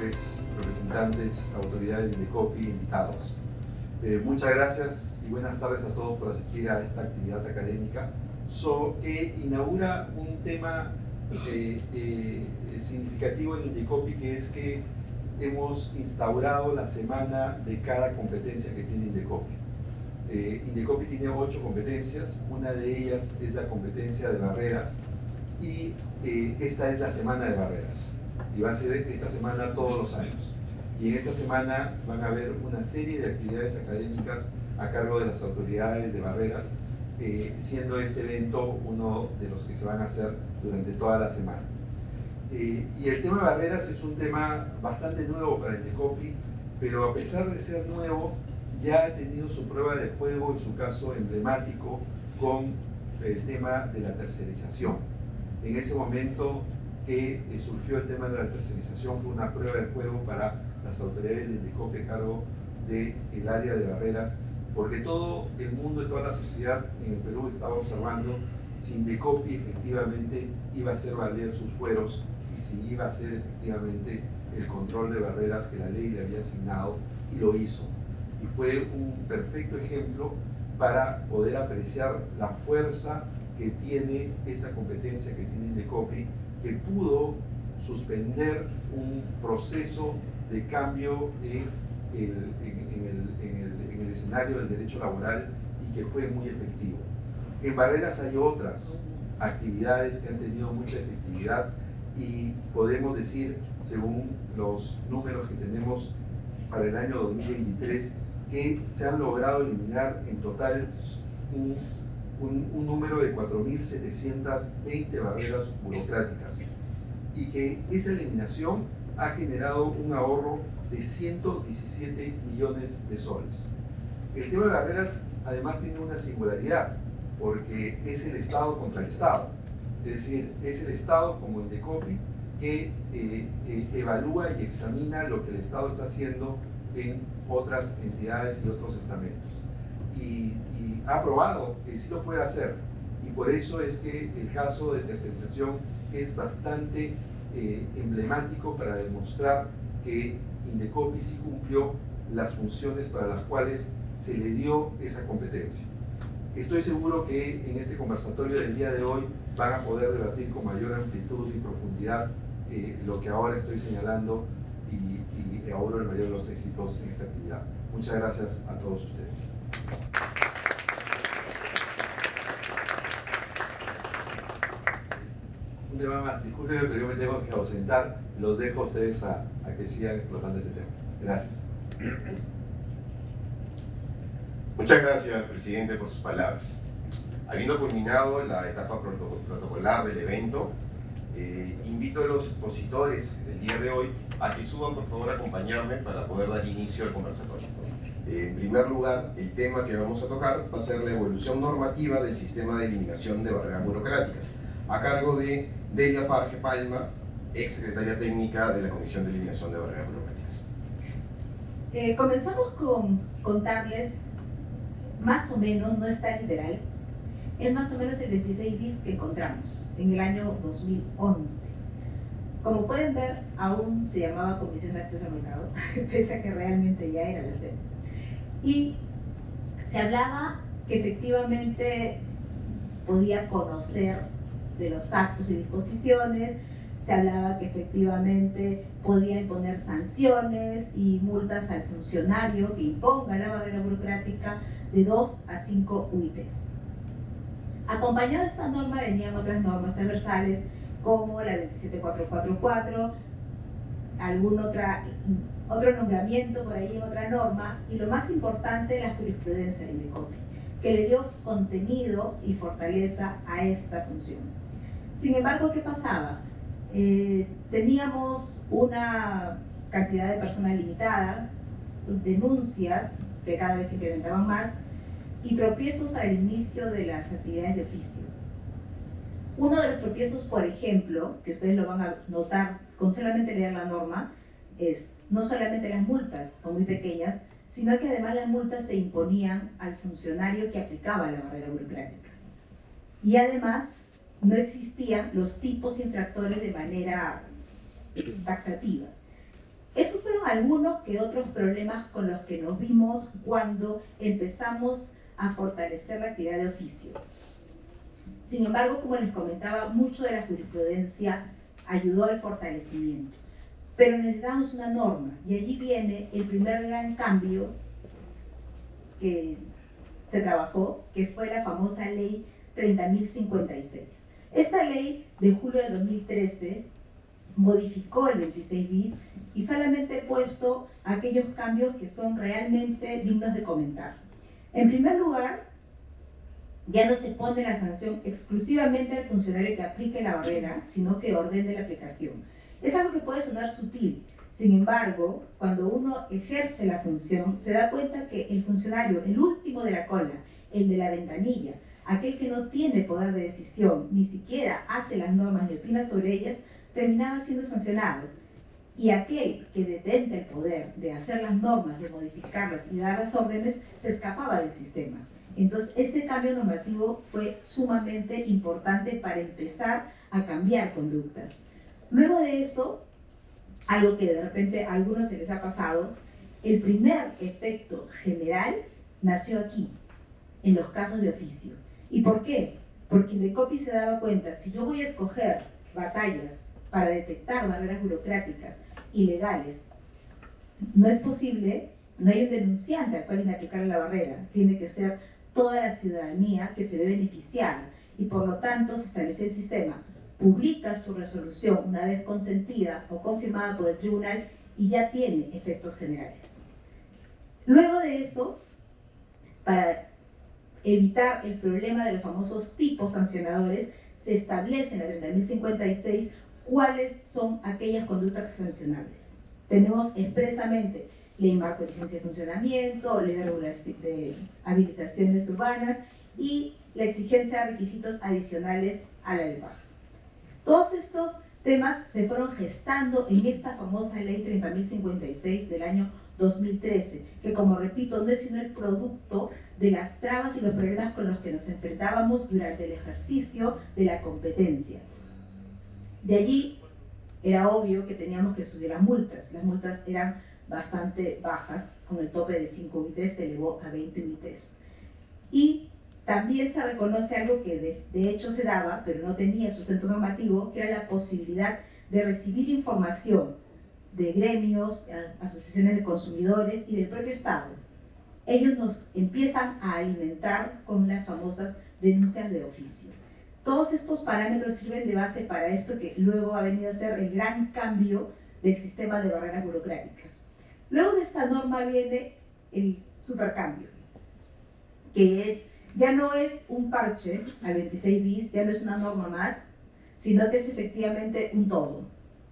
señores representantes, autoridades de Indecopi, invitados. Muchas gracias y buenas tardes a todos por asistir a esta actividad académica que inaugura un tema significativo en Indecopi, que es que hemos instaurado la semana de cada competencia que tiene Indecopi. Indecopi tiene 8 competencias, una de ellas es la competencia de barreras y esta es la semana de barreras y va a ser esta semana todos los años. Y en esta semana van a haber una serie de actividades académicas a cargo de las autoridades de barreras, siendo este evento uno de los que se van a hacer durante toda la semana. Y el tema de barreras es un tema bastante nuevo para Indecopi, pero a pesar de ser nuevo, ya ha tenido su prueba de juego, en su caso emblemático, con el tema de la tercerización. En ese momento que surgió el tema de la tercerización, fue una prueba de juego para las autoridades de Indecopi a cargo del área de barreras, porque todo el mundo y toda la sociedad en el Perú estaba observando si Indecopi efectivamente iba a hacer valer sus fueros y si iba a hacer efectivamente el control de barreras que la ley le había asignado, y lo hizo. Y fue un perfecto ejemplo para poder apreciar la fuerza que tiene esta competencia que tiene Indecopi, que pudo suspender un proceso de cambio en el escenario del derecho laboral y que fue muy efectivo. En barreras hay otras actividades que han tenido mucha efectividad y podemos decir, según los números que tenemos para el año 2023, que se han logrado eliminar en total un número de 4.720 barreras burocráticas, y que esa eliminación ha generado un ahorro de 117 millones de soles. El tema de barreras además tiene una singularidad, porque es el Estado contra el Estado, es decir, es el Estado como Indecopi que evalúa y examina lo que el Estado está haciendo en otras entidades y otros estamentos, y ha probado que sí lo puede hacer, y por eso es que el caso de tercerización es bastante emblemático para demostrar que Indecopi sí cumplió las funciones para las cuales se le dio esa competencia. Estoy seguro que en este conversatorio del día de hoy van a poder debatir con mayor amplitud y profundidad lo que ahora estoy señalando, y auguro el mayor de los éxitos en esta actividad. Muchas gracias a todos ustedes. Un tema más, discúlpenme, pero yo me tengo que ausentar. Los dejo a ustedes a que sigan explotando este tema. Gracias. Muchas gracias, presidente, por sus palabras. Habiendo culminado la etapa protocolar del evento, invito a los expositores del día de hoy a que suban, por favor, a acompañarme para poder dar inicio al conversatorio. En primer lugar, el tema que vamos a tocar va a ser la evolución normativa del sistema de eliminación de barreras burocráticas, a cargo de Delia Farge Palma, ex secretaria técnica de la Comisión de Eliminación de Barreras Burocráticas. Comenzamos con contarles, más o menos, no está literal, es más o menos el 26 bis que encontramos en el año 2011. Como pueden ver, aún se llamaba Comisión de Acceso al Mercado, pese a que realmente ya era la SEM. Y se hablaba que efectivamente podía conocer de los actos y disposiciones, se hablaba que efectivamente podía imponer sanciones y multas al funcionario que imponga la barrera burocrática de 2 a 5 UITs. Acompañado de esta norma venían otras normas transversales como la 27444, algún otro nombramiento por ahí en otra norma, y lo más importante, la jurisprudencia de Indecopi, que le dio contenido y fortaleza a esta función. Sin embargo, ¿qué pasaba? Teníamos una cantidad de personas limitada, denuncias que cada vez se incrementaban más, y tropiezos para el inicio de las actividades de oficio. Uno de los tropiezos, por ejemplo, que ustedes lo van a notar con solamente leer la norma, es no solamente las multas son muy pequeñas, sino que además las multas se imponían al funcionario que aplicaba la barrera burocrática. Y además no existían los tipos infractores de manera taxativa. Esos fueron algunos que otros problemas con los que nos vimos cuando empezamos a fortalecer la actividad de oficio. Sin embargo, como les comentaba, mucho de la jurisprudencia ayudó al fortalecimiento. Pero necesitamos una norma, y allí viene el primer gran cambio que se trabajó, que fue la famosa ley 30.056. Esta ley de julio de 2013 modificó el 26 bis y solamente he puesto aquellos cambios que son realmente dignos de comentar. En primer lugar, ya no se pone la sanción exclusivamente al funcionario que aplique la barrera, sino que ordene la aplicación. Es algo que puede sonar sutil. Sin embargo, cuando uno ejerce la función, se da cuenta que el funcionario, el último de la cola, el de la ventanilla, aquel que no tiene poder de decisión, ni siquiera hace las normas ni opina sobre ellas, terminaba siendo sancionado. Y aquel que detenta el poder de hacer las normas, de modificarlas y dar las órdenes, se escapaba del sistema. Entonces, este cambio normativo fue sumamente importante para empezar a cambiar conductas. Luego de eso, algo que de repente a algunos se les ha pasado, el primer efecto general nació aquí, en los casos de oficio. ¿Y por qué? Porque Indecopi se daba cuenta, si yo voy a escoger batallas para detectar barreras burocráticas ilegales, no es posible, no hay un denunciante al cual inaplicar la barrera, tiene que ser toda la ciudadanía que se ve beneficiada, y por lo tanto se estableció el sistema. Publica su resolución una vez consentida o confirmada por el tribunal y ya tiene efectos generales. Luego de eso, para evitar el problema de los famosos tipos sancionadores, se establece en la 30.056 cuáles son aquellas conductas sancionables. Tenemos expresamente ley marco de licencia de funcionamiento, ley de habilitaciones urbanas y la exigencia de requisitos adicionales a la ley baja. Todos estos temas se fueron gestando en esta famosa ley 30.056 del año 2013, que, como repito, no es sino el producto de las trabas y los problemas con los que nos enfrentábamos durante el ejercicio de la competencia. De allí era obvio que teníamos que subir las multas. Las multas eran bastante bajas, con el tope de 5 UITs se elevó a 20 UITs. Y también se reconoce algo que de hecho se daba, pero no tenía sustento normativo, que era la posibilidad de recibir información de gremios, asociaciones de consumidores y del propio Estado. Ellos nos empiezan a alimentar con las famosas denuncias de oficio. Todos estos parámetros sirven de base para esto que luego ha venido a ser el gran cambio del sistema de barreras burocráticas. Luego de esta norma viene el supercambio, que es, ya no es un parche al 26 bis, ya no es una norma más, sino que es efectivamente un todo,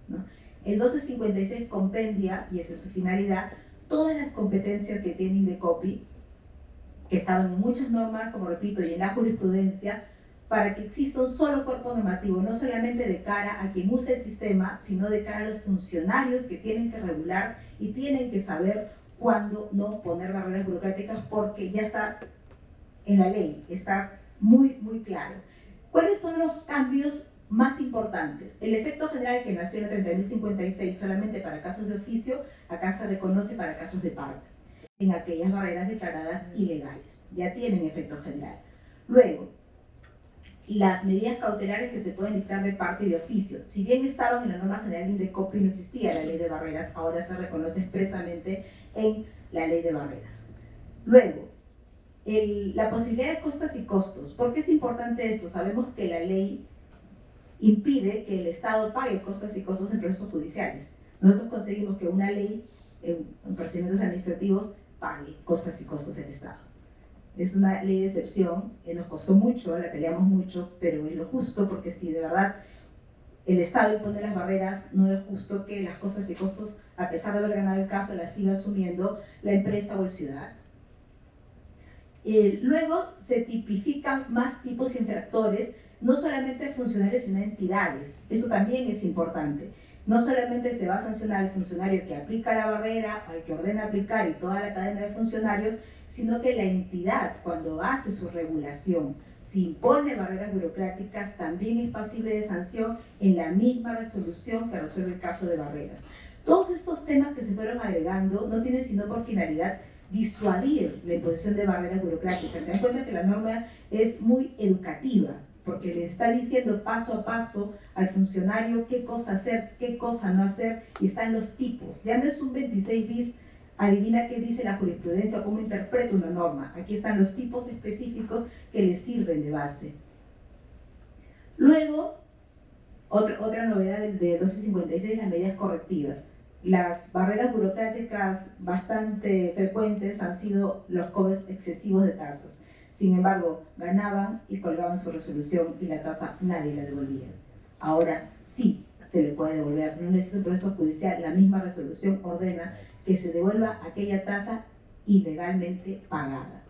¿no? El 1256 compendia, y esa es su finalidad, todas las competencias que tiene Indecopi, que estaban en muchas normas, como repito, y en la jurisprudencia, para que exista un solo cuerpo normativo, no solamente de cara a quien usa el sistema, sino de cara a los funcionarios que tienen que regular y tienen que saber cuándo no poner barreras burocráticas, porque ya está en la ley, está muy, muy claro. ¿Cuáles son los cambios más importantes? El efecto general que nació en la 30.056 solamente para casos de oficio, acá se reconoce para casos de parte, en aquellas barreras declaradas ilegales. Ya tienen efecto general. Luego, las medidas cautelares que se pueden dictar de parte y de oficio. Si bien estaban en la norma general de Indecopi, no existía la ley de barreras, ahora se reconoce expresamente en la ley de barreras. Luego, la posibilidad de costas y costos. ¿Por qué es importante esto? Sabemos que la ley impide que el Estado pague costas y costos en procesos judiciales. Nosotros conseguimos que una ley en procedimientos administrativos pague costas y costos del Estado. Es una ley de excepción, nos costó mucho, la peleamos mucho, pero es lo justo, porque si de verdad el Estado impone las barreras, no es justo que las costas y costos, a pesar de haber ganado el caso, las siga asumiendo la empresa o el ciudadano. Luego se tipifican más tipos infractores, no solamente funcionarios, sino entidades. Eso también es importante. No solamente se va a sancionar al funcionario que aplica la barrera, al que ordena aplicar y toda la cadena de funcionarios, sino que la entidad, cuando hace su regulación, si impone barreras burocráticas, también es pasible de sanción en la misma resolución que resuelve el caso de barreras. Todos estos temas que se fueron agregando no tienen sino por finalidad disuadir la imposición de barreras burocráticas. Se dan cuenta que la norma es muy educativa, porque le está diciendo paso a paso al funcionario qué cosa hacer, qué cosa no hacer, y están los tipos. Ya no es un 26 bis, adivina qué dice la jurisprudencia o cómo interpreta una norma. Aquí están los tipos específicos que le sirven de base. Luego, otra novedad de 1256, las medidas correctivas. Las barreras burocráticas bastante frecuentes han sido los cobros excesivos de tasas. Sin embargo, ganaban y colgaban su resolución y la tasa nadie la devolvía. Ahora sí se le puede devolver, no necesita un proceso judicial, la misma resolución ordena que se devuelva aquella tasa ilegalmente pagada.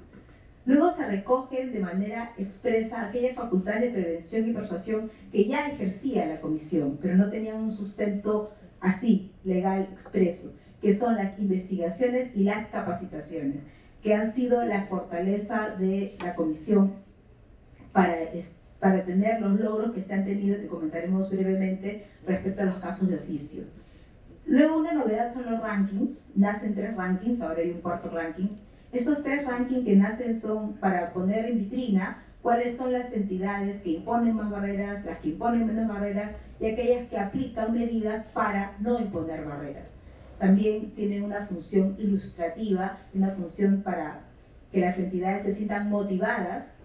Luego se recogen de manera expresa aquellas facultades de prevención y persuasión que ya ejercía la comisión, pero no tenían un sustento así, legal, expreso, que son las investigaciones y las capacitaciones, que han sido la fortaleza de la comisión para tener los logros que se han tenido, que comentaremos brevemente respecto a los casos de oficio. Luego una novedad son los rankings, nacen 3 rankings, ahora hay un 4º ranking. Estos 3 rankings que nacen son para poner en vitrina cuáles son las entidades que imponen más barreras, las que imponen menos barreras y aquellas que aplican medidas para no imponer barreras. También tienen una función ilustrativa, una función para que las entidades se sientan motivadas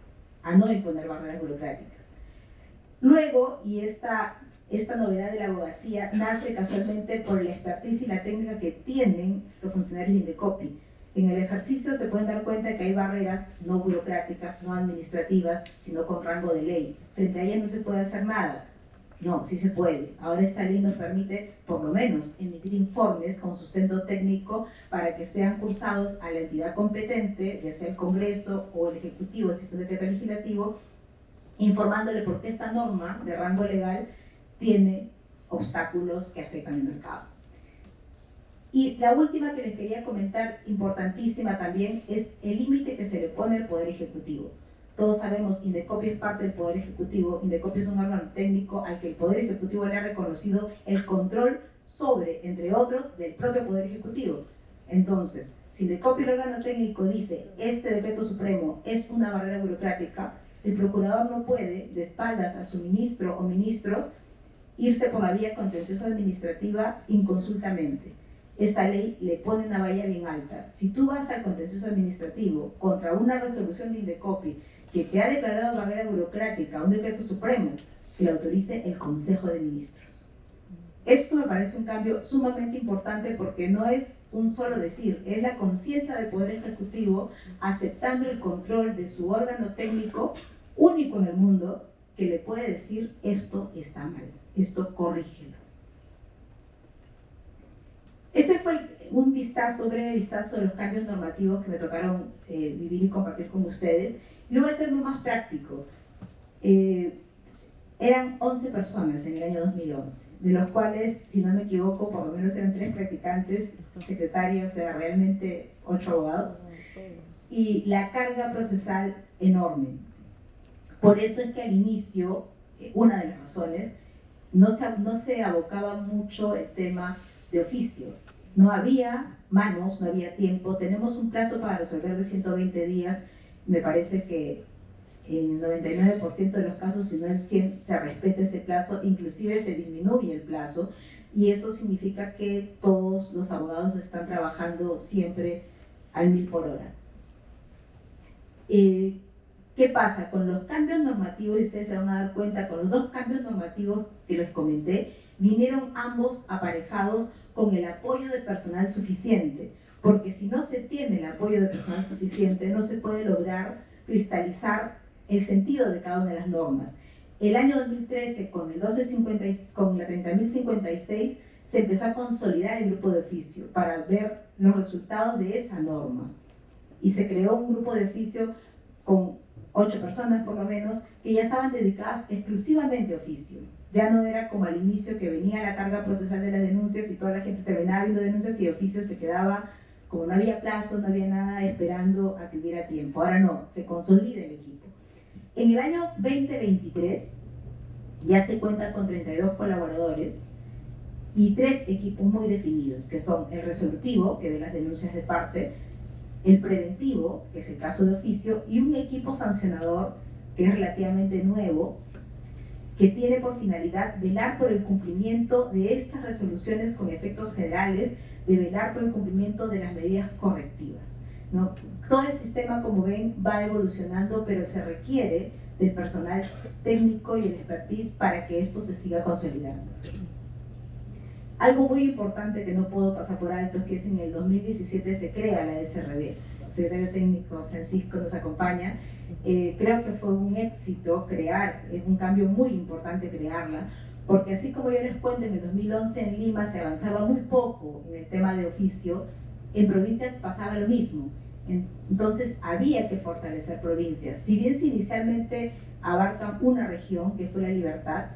a no imponer barreras burocráticas. Luego, y esta novedad de la abogacía nace casualmente por la expertise y la técnica que tienen los funcionarios de Indecopi. En el ejercicio se pueden dar cuenta que hay barreras no burocráticas, no administrativas, sino con rango de ley. Frente a ellas no se puede hacer nada. No, sí se puede. Ahora esta ley nos permite, por lo menos, emitir informes con sustento técnico para que sean cursados a la entidad competente, ya sea el Congreso o el Ejecutivo, si es un decreto legislativo, informándole por qué esta norma de rango legal tiene obstáculos que afectan el mercado. Y la última que les quería comentar, importantísima también, es el límite que se le pone al Poder Ejecutivo. Todos sabemos, Indecopi es parte del Poder Ejecutivo, Indecopi es un órgano técnico al que el Poder Ejecutivo le ha reconocido el control sobre, entre otros, del propio Poder Ejecutivo. Entonces, si Indecopi, el órgano técnico, dice este decreto supremo es una barrera burocrática, el procurador no puede, de espaldas a su ministro o ministros, irse por la vía contenciosa administrativa inconsultamente. Esta ley le pone una valla bien alta. Si tú vas al contencioso administrativo contra una resolución de Indecopi que te ha declarado barrera burocrática, un decreto supremo, que lo autorice el Consejo de Ministros. Esto me parece un cambio sumamente importante porque no es un solo decir, es la conciencia del Poder Ejecutivo aceptando el control de su órgano técnico, único en el mundo, que le puede decir esto está mal, esto corrígelo. Ese fue un breve vistazo de los cambios normativos que me tocaron vivir y compartir con ustedes. Luego el tema más práctico. Eran 11 personas en el año 2011, de los cuales, si no me equivoco, por lo menos eran 3 practicantes, secretarios, o sea, realmente 8 abogados, y la carga procesal enorme. Por eso es que al inicio, una de las razones, no se abocaba mucho el tema de oficio. No había manos, no había tiempo. Tenemos un plazo para resolver de 120 días. Me parece que en el 99% de los casos, si no el 100%, se respeta ese plazo, inclusive se disminuye el plazo, y eso significa que todos los abogados están trabajando siempre al 1000 por hora. ¿Qué pasa? Con los cambios normativos, y ustedes se van a dar cuenta, con los 2 cambios normativos que les comenté, vinieron ambos aparejados con el apoyo de personal suficiente, porque si no se tiene el apoyo de personal suficiente, no se puede lograr cristalizar el sentido de cada una de las normas. El año 2013, con la 30.056, se empezó a consolidar el grupo de oficio para ver los resultados de esa norma. Y se creó un grupo de oficio con 8 personas por lo menos, que ya estaban dedicadas exclusivamente a oficio. Ya no era como al inicio que venía la carga procesal de las denuncias y toda la gente terminaba viendo denuncias y el oficio se quedaba, como no había plazo, no había nada, esperando a que hubiera tiempo. Ahora no, se consolida el equipo. En el año 2023 ya se cuenta con 32 colaboradores y 3 equipos muy definidos, que son el resolutivo, que ve las denuncias de parte, el preventivo, que es el caso de oficio, y un equipo sancionador, que es relativamente nuevo, que tiene por finalidad velar por el cumplimiento de estas resoluciones con efectos generales, de velar por el cumplimiento de las medidas correctivas, ¿no? Todo el sistema, como ven, va evolucionando, pero se requiere del personal técnico y el expertise para que esto se siga consolidando. Algo muy importante que no puedo pasar por alto es que en el 2017 se crea la SRB. El secretario técnico Francisco nos acompaña. Creo que fue un éxito crear, es un cambio muy importante crearla, porque así como yo les cuento, en el 2011 en Lima se avanzaba muy poco en el tema de oficio, en provincias pasaba lo mismo. Entonces había que fortalecer provincias. Si bien inicialmente abarcan una región, que fue La Libertad,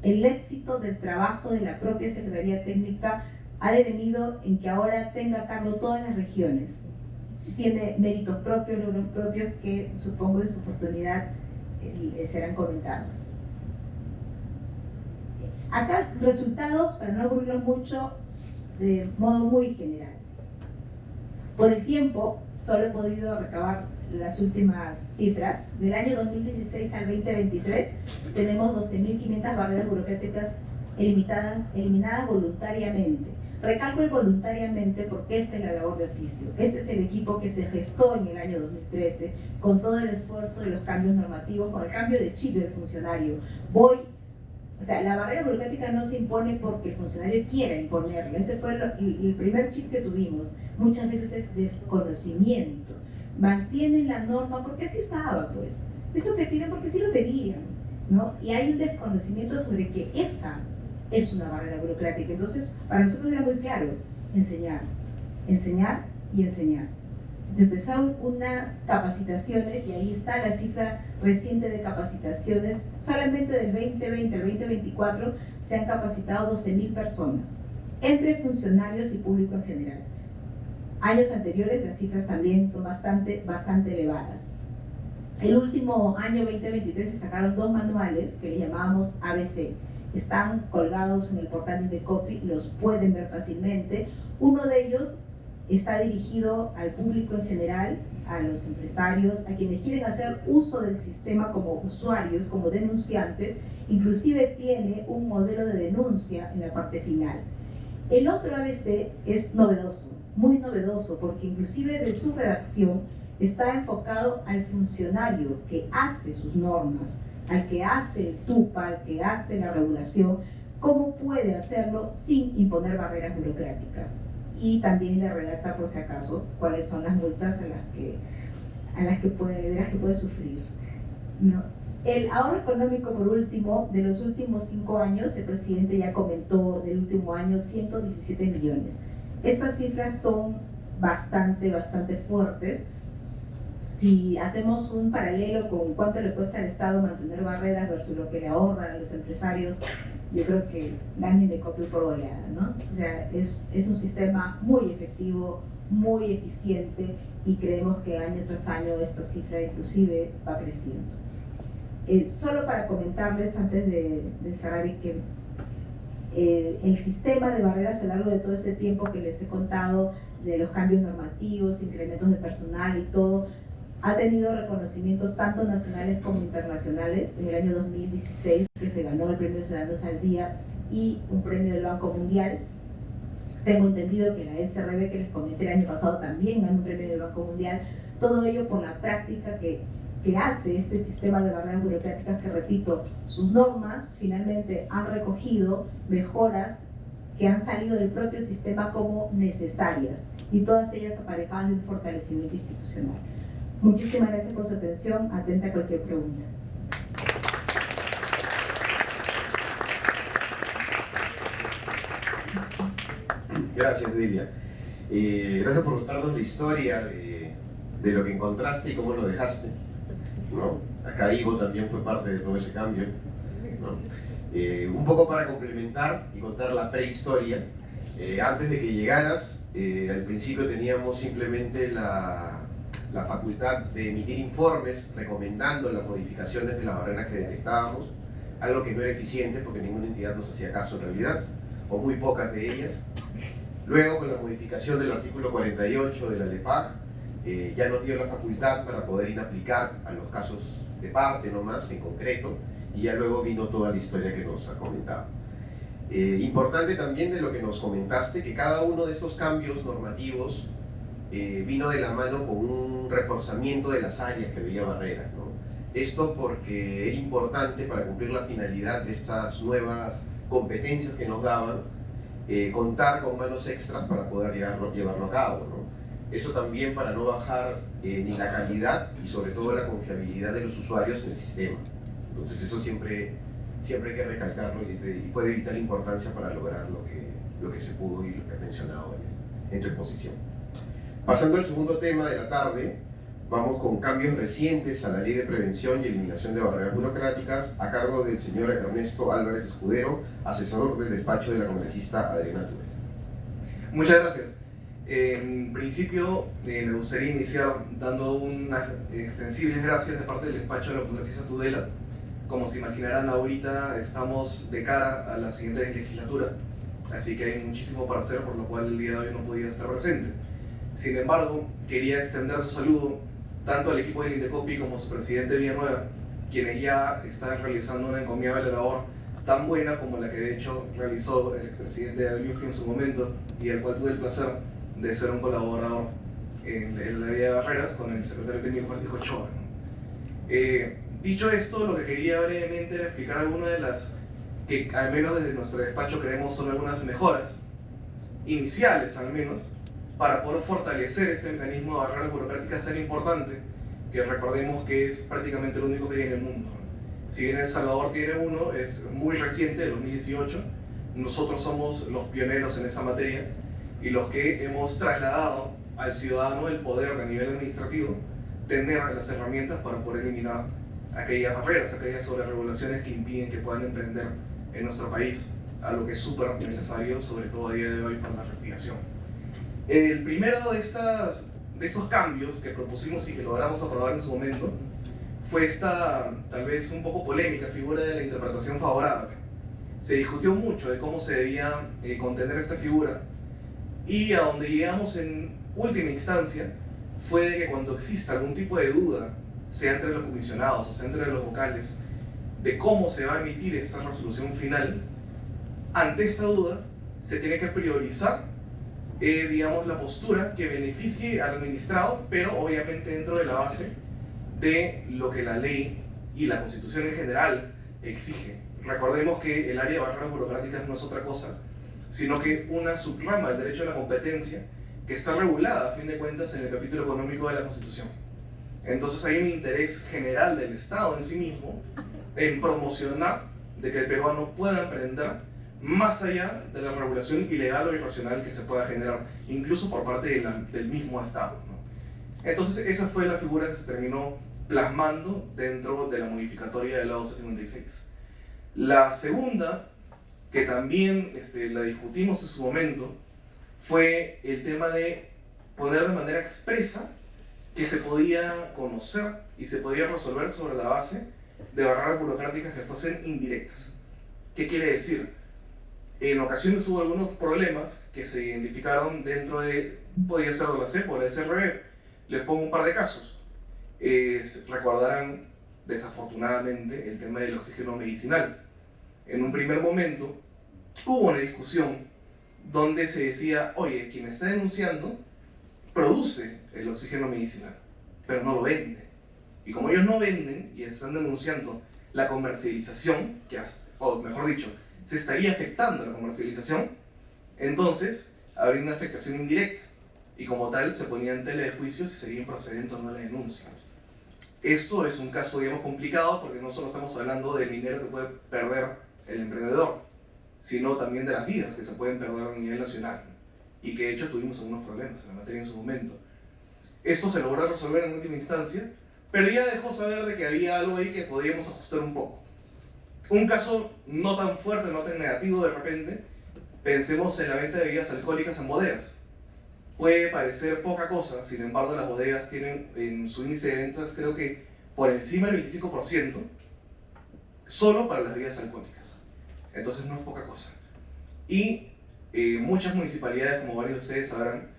el éxito del trabajo de la propia Secretaría Técnica ha devenido en que ahora tenga a cargo todas las regiones. Tiene méritos propios, logros propios que supongo en su oportunidad serán comentados. Acá resultados, para no aburrirlos mucho, de modo muy general. Por el tiempo, solo he podido recabar las últimas cifras. Del año 2016 al 2023 tenemos 12.500 barreras burocráticas eliminadas voluntariamente. Recalco el voluntariamente porque esta es la labor de oficio. Este es el equipo que se gestó en el año 2013 con todo el esfuerzo de los cambios normativos, con el cambio de chip del funcionario. O sea, la barrera burocrática no se impone porque el funcionario quiera imponerla. Ese fue el primer chip que tuvimos. Muchas veces es desconocimiento. Mantienen la norma porque así estaba, pues. Eso que piden porque sí lo pedían, ¿no? Y hay un desconocimiento sobre que esa es una barrera burocrática. Entonces, para nosotros era muy claro, enseñar, enseñar y enseñar. Se empezaron unas capacitaciones, y ahí está la cifra reciente de capacitaciones. Solamente del 2020 al 2024 se han capacitado 12.000 personas, entre funcionarios y público en general. Años anteriores las cifras también son bastante elevadas. El último año 2023 se sacaron 2 manuales que le llamábamos ABC. Están colgados en el portal de Indecopi, los pueden ver fácilmente. Uno de ellos está dirigido al público en general, a los empresarios, a quienes quieren hacer uso del sistema como usuarios, como denunciantes. Inclusive tiene un modelo de denuncia en la parte final. El otro ABC es novedoso, muy novedoso, porque inclusive de su redacción está enfocado al funcionario que hace sus normas, al que hace el TUPA, al que hace la regulación, cómo puede hacerlo sin imponer barreras burocráticas. Y también le redacta, por si acaso, cuáles son las multas de las que puede sufrir, ¿no? El ahorro económico, por último, de los últimos 5 años, el presidente ya comentó del último año, 117 millones. Estas cifras son bastante fuertes. Si hacemos un paralelo con cuánto le cuesta al Estado mantener barreras versus lo que le ahorran a los empresarios, yo creo que dan Indecopi por goleada, ¿no? O sea, es un sistema muy efectivo, muy eficiente, y creemos que año tras año esta cifra inclusive va creciendo. Solo para comentarles antes de cerrar, y que el sistema de barreras a lo largo de todo este tiempo que les he contado, de los cambios normativos, incrementos de personal y todo, ha tenido reconocimientos tanto nacionales como internacionales. En el año 2016, que se ganó el Premio Ciudadanos al Día y un premio del Banco Mundial. Tengo entendido que la SRB, que les comenté el año pasado, también ganó un premio del Banco Mundial. Todo ello por la práctica que hace este sistema de barreras burocráticas, que, repito, sus normas finalmente han recogido mejoras que han salido del propio sistema como necesarias, y todas ellas aparejadas de un fortalecimiento institucional. Muchísimas gracias por su atención. Atenta a cualquier pregunta. Gracias, Delia. Gracias por contarnos la historia de lo que encontraste y cómo lo dejaste, ¿no? Acá Ivo también fue parte de todo ese cambio, ¿no? Un poco para complementar y contar la prehistoria. Antes de que llegaras, al principio teníamos simplemente la facultad de emitir informes recomendando las modificaciones de las barreras que detectábamos, algo que no era eficiente porque ninguna entidad nos hacía caso en realidad. o muy pocas de ellas. Luego, con la modificación del artículo 48 de la LEPAC, ya nos dio la facultad para poder inaplicar a los casos de parte nomás, en concreto, y ya luego vino toda la historia que nos ha comentado. Importante también de lo que nos comentaste, que cada uno de estos cambios normativos vino de la mano con un reforzamiento de las áreas que había barreras, ¿no? Esto porque es importante para cumplir la finalidad de estas nuevas competencias que nos daban, contar con manos extras para poder llevarlo a cabo, ¿no? Eso también para no bajar ni la calidad y sobre todo la confiabilidad de los usuarios en el sistema. Entonces eso siempre hay que recalcarlo y fue de vital importancia para lograr lo que se pudo y lo que has mencionado en tu exposición. Pasando al segundo tema de la tarde, vamos con cambios recientes a la Ley de Prevención y Eliminación de Barreras Burocráticas a cargo del señor Ernesto Álvarez Escudero, asesor del despacho de la congresista Adriana Tudela. Muchas gracias. En principio, me gustaría iniciar dando unas extensibles gracias de parte del despacho de la congresista Tudela. Como se imaginarán, ahorita estamos de cara a la siguiente legislatura, así que hay muchísimo para hacer, por lo cual el día de hoy no podía estar presente. Sin embargo, quería extender su saludo tanto al equipo del Indecopi como a su presidente Villanueva, quienes ya están realizando una encomiable labor tan buena como la que de hecho realizó el expresidente Ayufri en su momento y al cual tuve el placer de ser un colaborador en el área de barreras con el secretario técnico Francisco Ochoa. Dicho esto, lo que quería brevemente era explicar algunas de las que al menos desde nuestro despacho creemos son algunas mejoras iniciales al menos para poder fortalecer este mecanismo de barreras burocráticas tan importante que recordemos que es prácticamente el único que hay en el mundo. Si bien El Salvador tiene uno, es muy reciente, de 2018, nosotros somos los pioneros en esa materia y los que hemos trasladado al ciudadano el poder a nivel administrativo tener las herramientas para poder eliminar aquellas barreras, aquellas sobreregulaciones que impiden que puedan emprender en nuestro país, algo que es súper necesario, sobre todo a día de hoy para la reactivación. El primero de esos cambios que propusimos y que logramos aprobar en su momento fue esta, tal vez un poco polémica, figura de la interpretación favorable. Se discutió mucho de cómo se debía contener esta figura y a donde llegamos en última instancia fue de que cuando exista algún tipo de duda, sea entre los comisionados o sea entre los vocales, de cómo se va a emitir esta resolución final, ante esta duda se tiene que priorizar digamos, la postura que beneficie al administrado, pero obviamente dentro de la base de lo que la ley y la Constitución en general exige. Recordemos que el área de barreras burocráticas no es otra cosa, sino que una subrama del derecho a la competencia que está regulada, a fin de cuentas, en el capítulo económico de la Constitución. Entonces hay un interés general del Estado en sí mismo en promocionar de que el peruano pueda emprender más allá de la regulación ilegal o irracional que se pueda generar, incluso por parte del mismo Estado, ¿no? Entonces esa fue la figura que se terminó plasmando dentro de la modificatoria de la 1256. La segunda, que también la discutimos en su momento, fue el tema de poner de manera expresa que se podía conocer y se podía resolver sobre la base de barreras burocráticas que fuesen indirectas. ¿Qué quiere decir? En ocasiones hubo algunos problemas que se identificaron dentro de, podía ser de la CEP o de la SRB. Les pongo un par de casos. Recordarán desafortunadamente el tema del oxígeno medicinal. En un primer momento hubo una discusión donde se decía, oye, quien está denunciando produce el oxígeno medicinal, pero no lo vende. Y como ellos no venden y están denunciando la comercialización, o mejor dicho, se estaría afectando la comercialización, entonces habría una afectación indirecta y como tal se ponía en tela de juicio si sería improcedente o no la denuncia. Esto es un caso, digamos, complicado porque no solo estamos hablando del dinero que puede perder el emprendedor, sino también de las vidas que se pueden perder a nivel nacional y que de hecho tuvimos algunos problemas en la materia en su momento. Esto se logró resolver en última instancia, pero ya dejó saber de que había algo ahí que podríamos ajustar un poco. Un caso no tan fuerte, no tan negativo de repente, pensemos en la venta de bebidas alcohólicas en bodegas. Puede parecer poca cosa, sin embargo las bodegas tienen en su índice de ventas creo que por encima del 25% solo para las bebidas alcohólicas. Entonces no es poca cosa. Y muchas municipalidades, como varios de ustedes sabrán,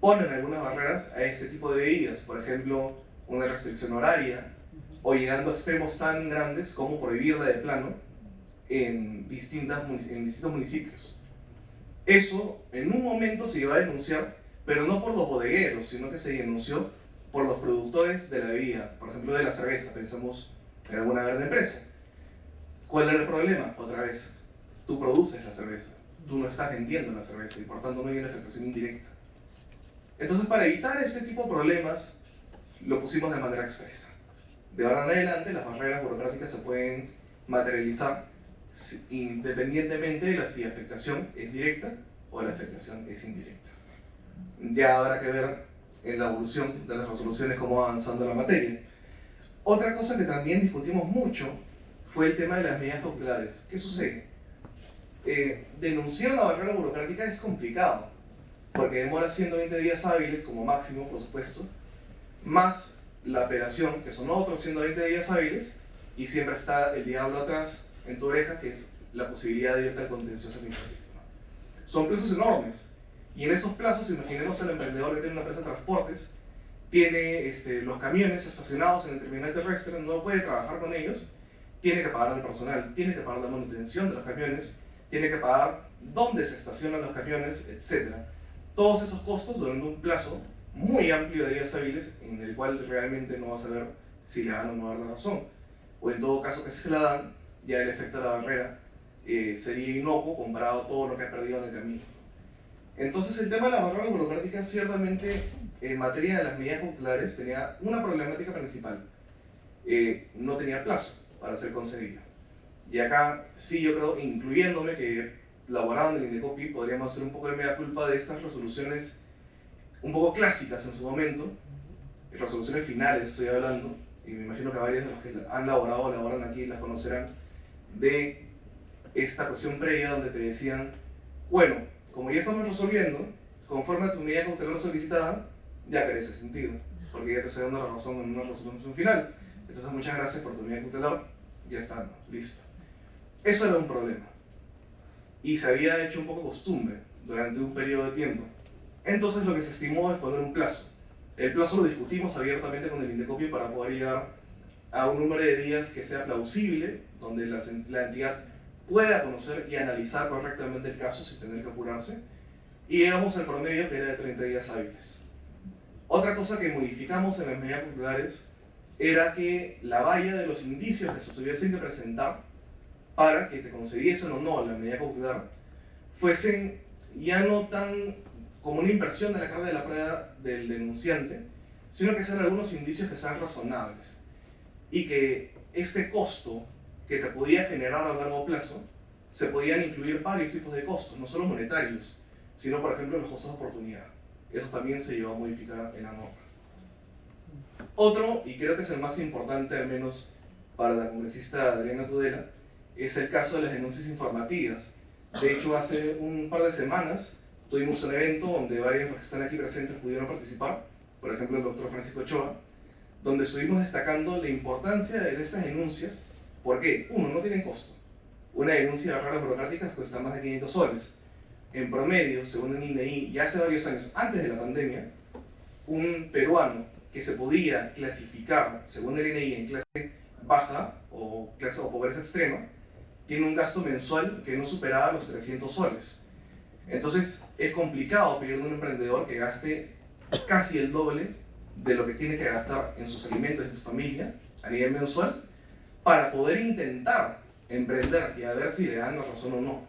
ponen algunas barreras a este tipo de bebidas, por ejemplo, una restricción horaria, o llegando a extremos tan grandes como prohibirla de plano en distintos municipios. Eso en un momento se iba a denunciar, pero no por los bodegueros, sino que se denunció por los productores de la bebida, por ejemplo de la cerveza, pensamos en alguna gran empresa. ¿Cuál era el problema? Otra vez, tú produces la cerveza, tú no estás vendiendo la cerveza y por tanto no hay una afectación indirecta. Entonces, para evitar este tipo de problemas, lo pusimos de manera expresa. De ahora en adelante, las barreras burocráticas se pueden materializar independientemente de si la afectación es directa o la afectación es indirecta. Ya habrá que ver en la evolución de las resoluciones cómo va avanzando la materia. Otra cosa que también discutimos mucho fue el tema de las medidas cautelares. ¿Qué sucede? Denunciar una barrera burocrática es complicado, porque demora 120 días hábiles como máximo, por supuesto, más la apelación, que son otros 120 días hábiles, y siempre está el diablo atrás en tu oreja, que es la posibilidad de irte al contencioso administrativo. Son plazos enormes, y en esos plazos, imaginemos al emprendedor que tiene una empresa de transportes, tiene los camiones estacionados en el terminal terrestre, no puede trabajar con ellos, tiene que pagar al personal, tiene que pagar la manutención de los camiones, tiene que pagar dónde se estacionan los camiones, etc. Todos esos costos durante un plazo muy amplio de días hábiles en el cual realmente no vas a ver si le dan o no dar la razón. O en todo caso que si se la dan, ya el efecto de la barrera sería inocuo comparado a todo lo que has perdido en el camino. Entonces el tema de la barrera burocrática ciertamente en materia de las medidas cautelares tenía una problemática principal. No tenía plazo para ser concedida. Y acá sí yo creo, incluyéndome que laboraban en el INDECOPI, podríamos hacer un poco de mea culpa de estas resoluciones un poco clásicas en su momento, resoluciones finales estoy hablando, y me imagino que varios de los que han laborado o laboran aquí las conocerán, de esta cuestión previa donde te decían, bueno, como ya estamos resolviendo, conforme a tu medida cautelar solicitada, ya carece sentido, porque ya te estoy dando la razón en una resolución final. Entonces muchas gracias por tu medida cautelar, ya está, listo. Eso era un problema. Y se había hecho un poco costumbre durante un periodo de tiempo. Entonces lo que se estimó es poner un plazo. El plazo lo discutimos abiertamente con el INDECOPI para poder llegar a un número de días que sea plausible, donde la entidad pueda conocer y analizar correctamente el caso sin tener que apurarse, y llegamos al promedio que era de 30 días hábiles. Otra cosa que modificamos en las medidas cautelares era que la valla de los indicios que se tuviesen que presentar para que te concediesen o no la medida cautelar fuesen ya no tan como una inversión de la carga de la prueba del denunciante, sino que sean algunos indicios que sean razonables y que este costo que te podía generar a largo plazo se podían incluir varios tipos de costos, no solo monetarios, sino por ejemplo los costos de oportunidad. Eso también se llevó a modificar en la norma. Otro, y creo que es el más importante al menos para la congresista Adriana Tudela, es el caso de las denuncias informativas. De hecho, hace un par de semanas tuvimos un evento donde varios de los que están aquí presentes pudieron participar, por ejemplo el doctor Francisco Ochoa, donde estuvimos destacando la importancia de estas denuncias, porque, uno, no tienen costo. Una denuncia de barreras burocráticas cuesta más de 500 soles. En promedio, según el INEI, ya hace varios años, antes de la pandemia, un peruano que se podía clasificar, según el INEI, en clase baja o pobreza extrema, tiene un gasto mensual que no superaba los 300 soles. Entonces es complicado pedirle a un emprendedor que gaste casi el doble de lo que tiene que gastar en sus alimentos de su familia a nivel mensual para poder intentar emprender y a ver si le dan la razón o no.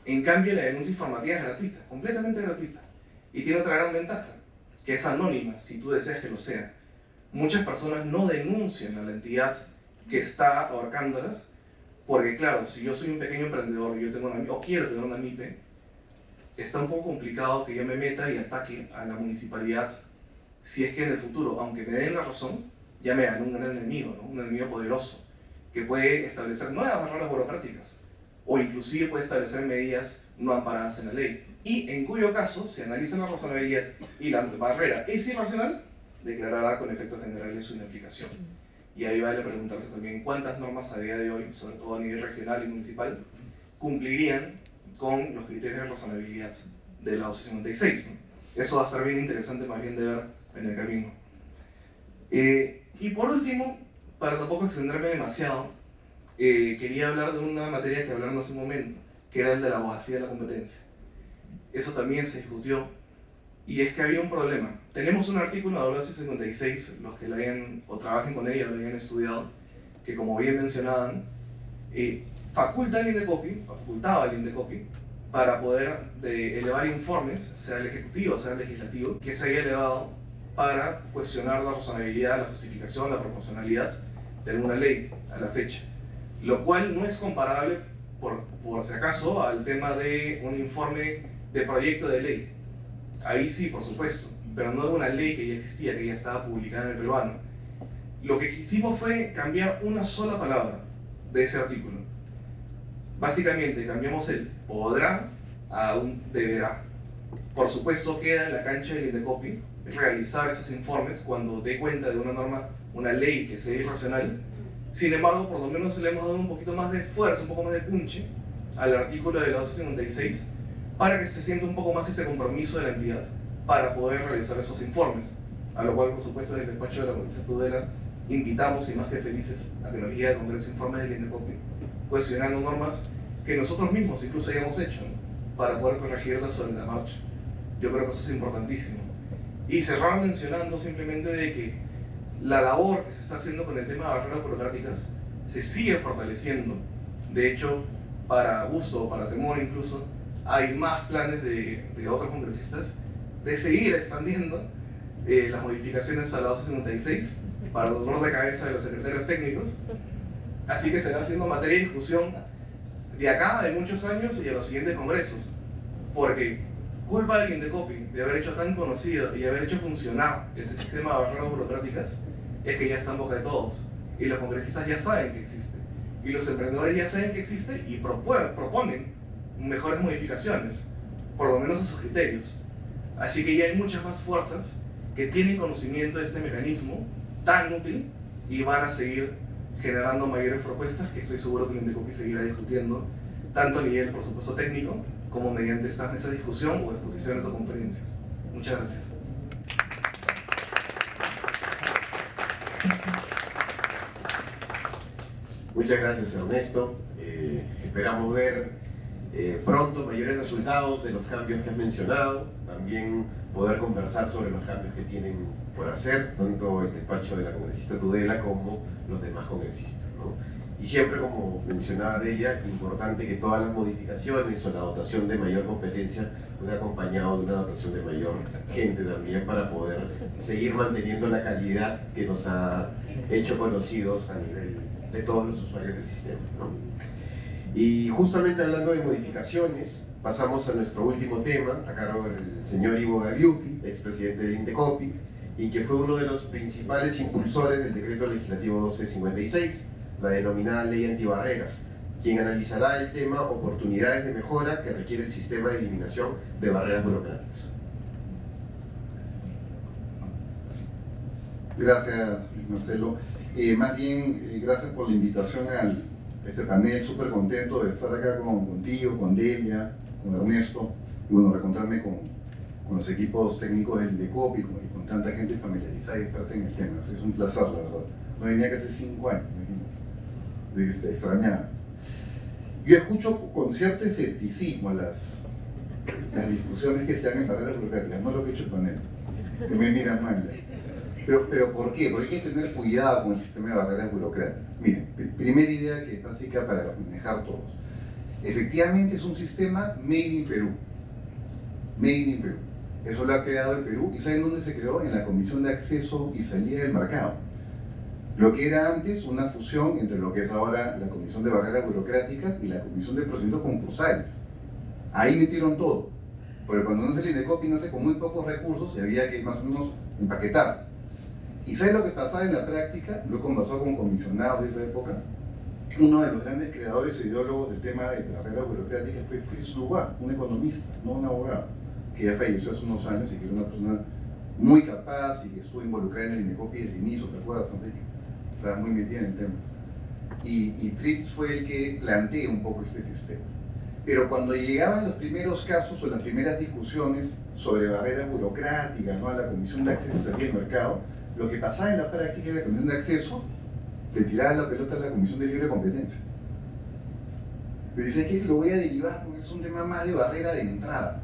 En cambio, la denuncia informativa es gratuita, completamente gratuita, y tiene otra gran ventaja, que es anónima, si tú deseas que lo sea. Muchas personas no denuncian a la entidad que está ahorcándolas, porque claro, si yo soy un pequeño emprendedor y yo tengo o quiero tener una MIPE, está un poco complicado que yo me meta y ataque a la municipalidad si es que en el futuro, aunque me den la razón, ya me dan un gran enemigo, ¿no? Un enemigo poderoso, que puede establecer nuevas barreras burocráticas, o inclusive puede establecer medidas no amparadas en la ley. Y en cuyo caso, si analiza la razonabilidad y la barrera es irracional, declarará con efectos generales su inaplicación. Y ahí vale preguntarse también cuántas normas a día de hoy, sobre todo a nivel regional y municipal, cumplirían con los criterios de razonabilidad de la 1256, ¿no? Eso va a estar bien interesante más bien de ver en el camino. Y por último, para tampoco extenderme demasiado, quería hablar de una materia que hablaron hace un momento, que era el de la abogacía de la competencia. Eso también se discutió, y es que había un problema. Tenemos un artículo de la 1256, los que la hayan, o trabajen con ella, la hayan estudiado, que como bien mencionaban, facultaba al INDECOPI para poder elevar informes, sea el ejecutivo, sea el legislativo, que se haya elevado para cuestionar la razonabilidad, la justificación, la proporcionalidad de alguna ley a la fecha. Lo cual no es comparable, por si acaso, al tema de un informe de proyecto de ley. Ahí sí, por supuesto, pero no de una ley que ya existía, que ya estaba publicada en el peruano. Lo que hicimos fue cambiar una sola palabra de ese artículo. Básicamente cambiamos el podrá a un deberá. Por supuesto queda en la cancha del INDECOPI realizar esos informes cuando dé cuenta de una norma, una ley que sea irracional. Sin embargo, por lo menos le hemos dado un poquito más de fuerza, un poco más de punche al artículo de la 1256 para que se sienta un poco más ese compromiso de la entidad para poder realizar esos informes. A lo cual, por supuesto, desde el despacho de la Congresista Tudela invitamos, y más que felices, a que nos guíe a Congreso informes del INDECOPI, cuestionando normas que nosotros mismos incluso hayamos hecho, ¿no?, para poder corregirlas sobre la marcha. Yo creo que eso es importantísimo. Y cerrar mencionando simplemente de que la labor que se está haciendo con el tema de barreras burocráticas se sigue fortaleciendo. De hecho, para gusto o para temor incluso, hay más planes de otros congresistas de seguir expandiendo las modificaciones a la 1256 para el dolor de cabeza de los secretarios técnicos. Así que será siendo materia de discusión de acá, de muchos años, y a los siguientes congresos. Porque culpa del INDECOPI de haber hecho tan conocido y haber hecho funcionar ese sistema de barreras burocráticas es que ya está en boca de todos. Y los congresistas ya saben que existe. Y los emprendedores ya saben que existe y proponen mejores modificaciones, por lo menos a sus criterios. Así que ya hay muchas más fuerzas que tienen conocimiento de este mecanismo tan útil y van a seguir generando mayores propuestas que estoy seguro que el INDECOPI seguirá discutiendo, tanto a nivel, por supuesto, técnico, como mediante estas mesas de discusión o exposiciones o conferencias. Muchas gracias. Muchas gracias, Ernesto. Esperamos ver pronto mayores resultados de los cambios que has mencionado, también poder conversar sobre los cambios que tienen por hacer, tanto el despacho de la congresista Tudela como los demás congresistas, ¿no? Y siempre, como mencionaba de ella, importante que todas las modificaciones o la dotación de mayor competencia venga acompañado de una dotación de mayor gente también para poder seguir manteniendo la calidad que nos ha hecho conocidos a nivel de todos los usuarios del sistema, ¿no? Y justamente hablando de modificaciones, pasamos a nuestro último tema, a cargo del señor Ivo Gagliuffi, expresidente del INDECOPI, y que fue uno de los principales impulsores del decreto legislativo 1256, la denominada ley antibarreras, quien analizará el tema oportunidades de mejora que requiere el sistema de eliminación de barreras burocráticas. Gracias, Luis Marcelo. Más bien, gracias por la invitación a este panel. Súper contento de estar acá contigo, con Delia, con Ernesto, y bueno, reencontrarme con los equipos técnicos del INDECOPI y con tanta gente familiarizada y experta en el tema. Es un placer, la verdad. No venía que hace 5 años, imagínate, de que se extrañaba. Yo escucho con cierto escepticismo las discusiones que se dan en barreras burocráticas, no lo que he hecho el panel, que me miran mal. Pero ¿por qué? Porque hay que tener cuidado con el sistema de barreras burocráticas. Miren, primera idea que es básica para manejar todos. Efectivamente es un sistema made in Perú. Made in Perú. Eso lo ha creado el Perú. ¿Y saben dónde se creó? En la Comisión de Acceso y Salida del Mercado. Lo que era antes una fusión entre lo que es ahora la Comisión de Barreras Burocráticas y la Comisión de Procedimientos Concursales. Ahí metieron todo. Porque cuando nace el INDECOPI nace con muy pocos recursos y había que más o menos empaquetar. ¿Y sabes lo que pasaba en la práctica? Lo he conversado con comisionados de esa época. Uno de los grandes creadores e ideólogos del tema de barreras burocráticas fue Fritz Loubat, un economista, no un abogado, que ya falleció hace unos años y que era una persona muy capaz y que estuvo involucrada en el INDECOPI desde el inicio, ¿te acuerdas, Enrique? Estaba muy metida en el tema. Y Fritz fue el que plantea un poco este sistema. Pero cuando llegaban los primeros casos o las primeras discusiones sobre barreras burocráticas, ¿no?, a la Comisión de Acceso Hacia el Mercado, lo que pasaba en la práctica es que la Comisión de Acceso le tiraba la pelota a la Comisión de Libre Competencia. Pero dice que lo voy a derivar porque es un tema más de barrera de entrada.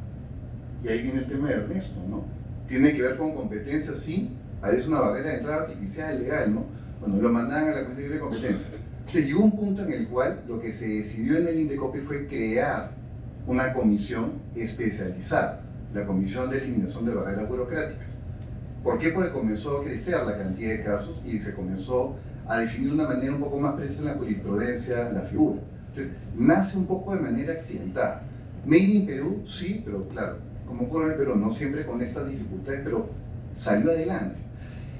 Y ahí viene el tema de Ernesto, ¿no? Tiene que ver con competencia, sí, parece una barrera de entrada artificial, legal, ¿no? Cuando lo mandaban a la Comisión de Libre Competencia. Entonces llegó un punto en el cual lo que se decidió en el INDECOPI fue crear una comisión especializada, la Comisión de Eliminación de Barreras Burocráticas. ¿Por qué? Porque comenzó a crecer la cantidad de casos y se comenzó a definir de una manera un poco más precisa en la jurisprudencia la figura. Entonces, nace un poco de manera accidentada. Made in Perú, sí, pero claro, como ocurre en el Perú, no siempre con estas dificultades, pero salió adelante.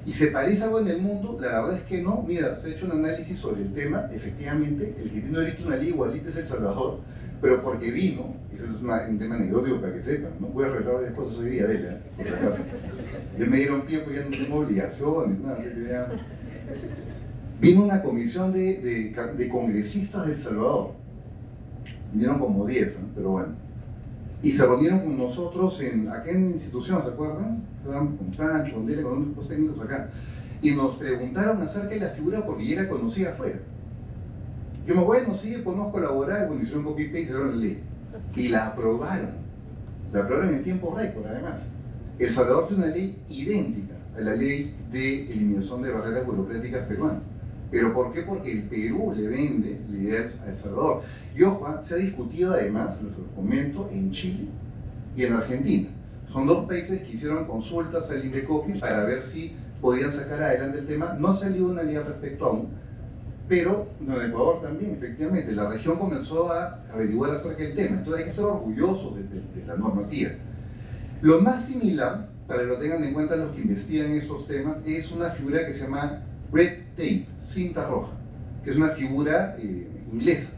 ¿Y se parece algo en el mundo? La verdad es que no. Mira, se ha hecho un análisis sobre el tema. Efectivamente, el que tiene ahorita una ley igualita es El Salvador, pero porque vino, y eso es un tema anecdótico para que sepan, no voy a arreglar varias cosas hoy día, ¿verdad? Por si acaso. Ya me dieron tiempo, ya no tengo obligaciones, nada, así que ya... Vino una comisión de congresistas de El Salvador. Vinieron como 10, ¿no? Pero bueno. Y se reunieron con nosotros acá en la institución, ¿se acuerdan? Con Pancho, con Dele, con unos grupos técnicos acá. Y nos preguntaron acerca de la figura porque ya era conocida afuera. Dijimos, bueno, sí, podemos colaborar. Bueno, hicieron copy-paste y hicieron la ley. Y la aprobaron. La aprobaron en tiempo récord, además. El Salvador tiene una ley idéntica a la ley de eliminación de barreras burocráticas peruanas. ¿Pero por qué? Porque el Perú le vende la idea a El Salvador. Y ojo, se ha discutido además, les comento, en Chile y en Argentina. Son dos países que hicieron consultas al INDECOPI para ver si podían sacar adelante el tema. No ha salido una ley al respecto aún, pero en Ecuador también, efectivamente, la región comenzó a averiguar acerca del tema. Entonces hay que ser orgullosos de la normativa. Lo más similar, para que lo tengan en cuenta los que investigan estos temas, es una figura que se llama red tape, cinta roja, que es una figura inglesa.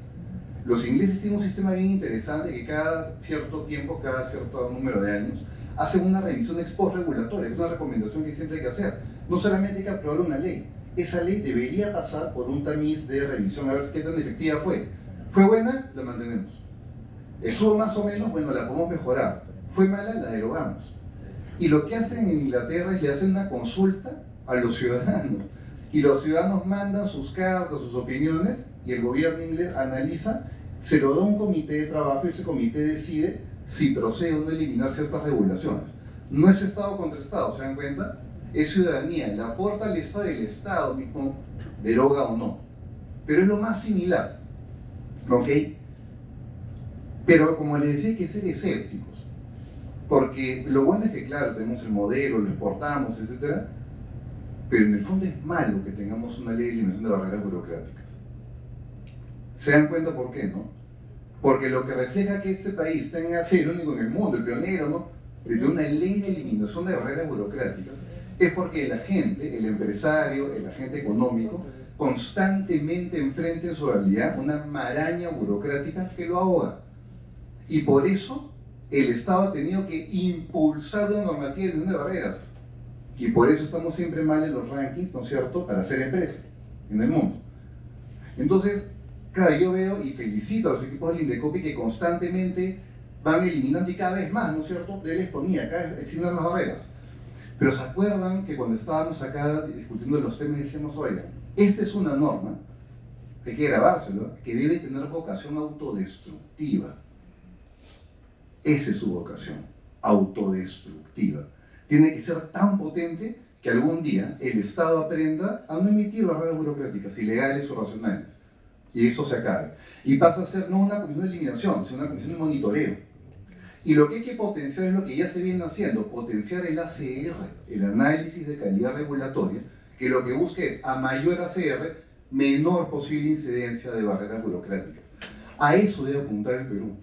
Los ingleses tienen un sistema bien interesante que cada cierto tiempo, cada cierto número de años, hacen una revisión ex post regulatoria, que es una recomendación que siempre hay que hacer. No solamente hay que aprobar una ley, esa ley debería pasar por un tamiz de revisión a ver qué tan efectiva fue. ¿Fue buena? La mantenemos. ¿Estuvo más o menos? Bueno, la podemos mejorar. ¿Fue mala? La derogamos. Y lo que hacen en Inglaterra es le hacen una consulta a los ciudadanos. Y los ciudadanos mandan sus cartas, sus opiniones, y el gobierno inglés analiza, se lo da a un comité de trabajo y ese comité decide si procede o no eliminar ciertas regulaciones. No es Estado contra Estado, ¿se dan cuenta? Es ciudadanía, le aporta al Estado y el Estado mismo deroga o no. Pero es lo más similar, ¿ok? Pero como les decía, hay que ser escépticos, porque lo bueno es que, claro, tenemos el modelo, lo exportamos, etc. Pero en el fondo es malo que tengamos una ley de eliminación de barreras burocráticas. ¿Se dan cuenta por qué, no? Porque lo que refleja que este país tenga, sí, el único en el mundo, el pionero, ¿no?, de una ley de eliminación de barreras burocráticas, es porque la gente, el empresario, el agente económico, constantemente enfrenta en su realidad una maraña burocrática que lo ahoga. Y por eso el Estado ha tenido que impulsar una normativa de eliminación de barreras. Y por eso estamos siempre mal en los rankings, ¿no es cierto?, para ser empresa en el mundo. Entonces, claro, yo veo y felicito a los equipos del INDECOPI que constantemente van eliminando y cada vez más, ¿no es cierto? Él exponía, cada vez existen más barreras. Pero ¿se acuerdan que cuando estábamos acá discutiendo los temas decíamos, oiga, esta es una norma, hay que grabárselo, que debe tener vocación autodestructiva? Esa es su vocación, autodestructiva. Tiene que ser tan potente que algún día el Estado aprenda a no emitir barreras burocráticas, ilegales o racionales. Y eso se acabe. Y pasa a ser no una comisión de eliminación, sino una comisión de monitoreo. Y lo que hay que potenciar es lo que ya se viene haciendo, potenciar el ACR, el análisis de calidad regulatoria, que lo que busca es, a mayor ACR, menor posible incidencia de barreras burocráticas. A eso debe apuntar el Perú.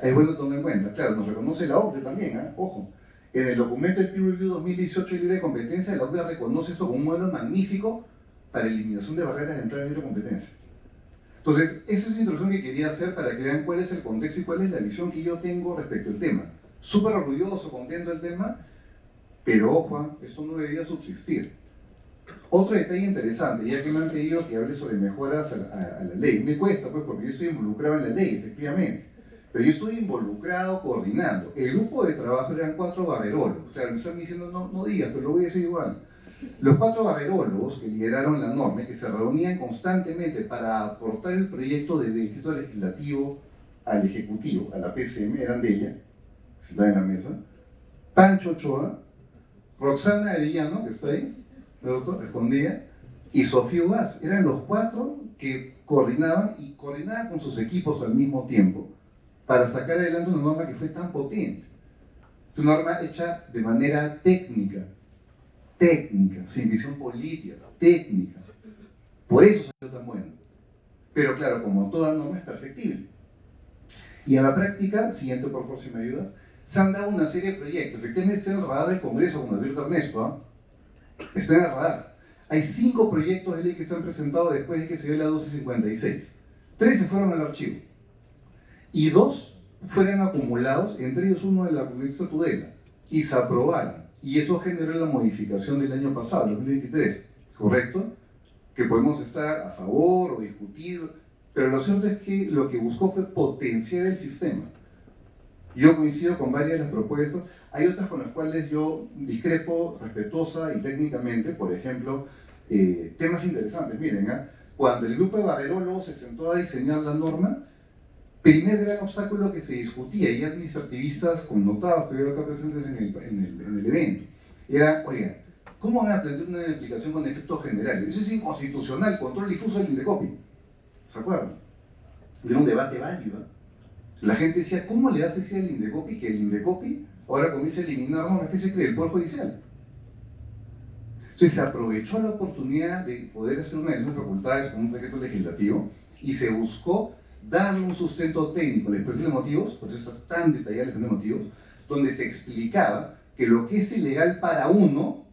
Es bueno tomar en cuenta. Claro, nos reconoce la OCDE también, ¿eh? Ojo. En el documento del Peer Review 2018 de libre competencia, la OCDE reconoce esto como un modelo magnífico para eliminación de barreras de entrada en libre competencia. Entonces, esa es la introducción que quería hacer para que vean cuál es el contexto y cuál es la visión que yo tengo respecto al tema. Súper orgulloso, contento del tema, pero ojo, esto no debería subsistir. Otro detalle interesante, ya que me han pedido que hable sobre mejoras a la ley. Me cuesta, pues, porque yo estoy involucrado en la ley, efectivamente. Pero yo estoy involucrado coordinando. El grupo de trabajo eran 4 barrerólogos. O sea, me están diciendo, no digas, pero lo voy a decir igual. Los 4 barrerólogos que lideraron la norma, que se reunían constantemente para aportar el proyecto desde el Instituto Legislativo al Ejecutivo, a la PCM, eran de ella, sentada en la mesa, Pancho Ochoa, Roxana Arellano, que está ahí, escondida, y Sofía Ugaz. Eran los 4 que coordinaban y coordinaban con sus equipos al mismo tiempo para sacar adelante una norma que fue tan potente. Una norma hecha de manera técnica, sin visión política, técnica. Por eso salió tan bueno. Pero claro, como toda norma es perfectible. Y en la práctica, siguiente por favor si me ayudas, se han dado una serie de proyectos. Efectivamente está en el radar del Congreso, como advierte Ernesto, está en el radar. Hay 5 proyectos de ley que se han presentado después de que se dio la 1256. 3 se fueron al archivo. Y 2 fueron acumulados, entre ellos uno de la Comunidad Tudela, y se aprobaron. Y eso generó la modificación del año pasado, 2023, ¿correcto? Que podemos estar a favor o discutir, pero lo cierto es que lo que buscó fue potenciar el sistema. Yo coincido con varias de las propuestas, hay otras con las cuales yo discrepo respetuosa y técnicamente, por ejemplo, temas interesantes. Miren, cuando el grupo de barrerólogos se sentó a diseñar la norma, primer gran obstáculo que se discutía, y administrativistas connotados que veo acá presentes en el evento, era, oigan, ¿cómo van a plantear una aplicación con efectos generales? Eso es inconstitucional, control difuso del INDECOPI. ¿Se acuerdan? Era un debate válido. La gente decía, ¿cómo le hace decir al INDECOPI que el INDECOPI ahora comienza a eliminar normas? ¿Qué se cree? ¿El Poder Judicial? Entonces se aprovechó la oportunidad de poder hacer una de esas facultades con un decreto legislativo y se buscó darle un sustento técnico, la exposición de motivos, por eso está tan detallada la exposición de motivos, donde se explicaba que lo que es ilegal para uno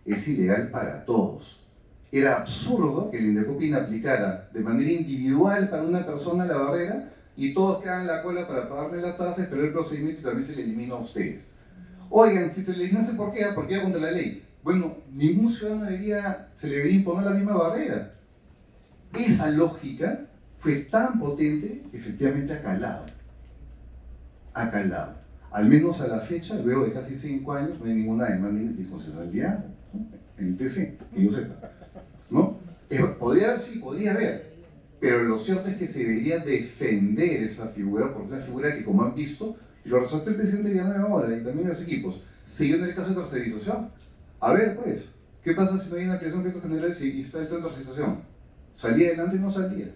es ilegal para todos. Era absurdo que el INDECOPI aplicara de manera individual para una persona la barrera y todos quedan en la cola para pagarle la tasa, esperar el procedimiento y también se le elimina a ustedes. Oigan, si se le eliminase, ¿por qué? Porque iba contra la ley. Bueno, ningún ciudadano se le debería imponer la misma barrera. Esa lógica fue tan potente que efectivamente ha calado. Ha calado. Al menos a la fecha, luego de casi 5 años, no hay ninguna demanda de disconstitucionalidad, ¿no? En TC, que yo sepa, ¿no? Podría haber, pero lo cierto es que se debería defender esa figura, porque es una figura que, como han visto, y lo resaltó el presidente Villanueva ahora, y también los equipos, siguió en el caso de tercerización. A ver, pues, ¿qué pasa si no hay una creación de efectos generales y está el en tercerización? ¿Salía adelante o no salía?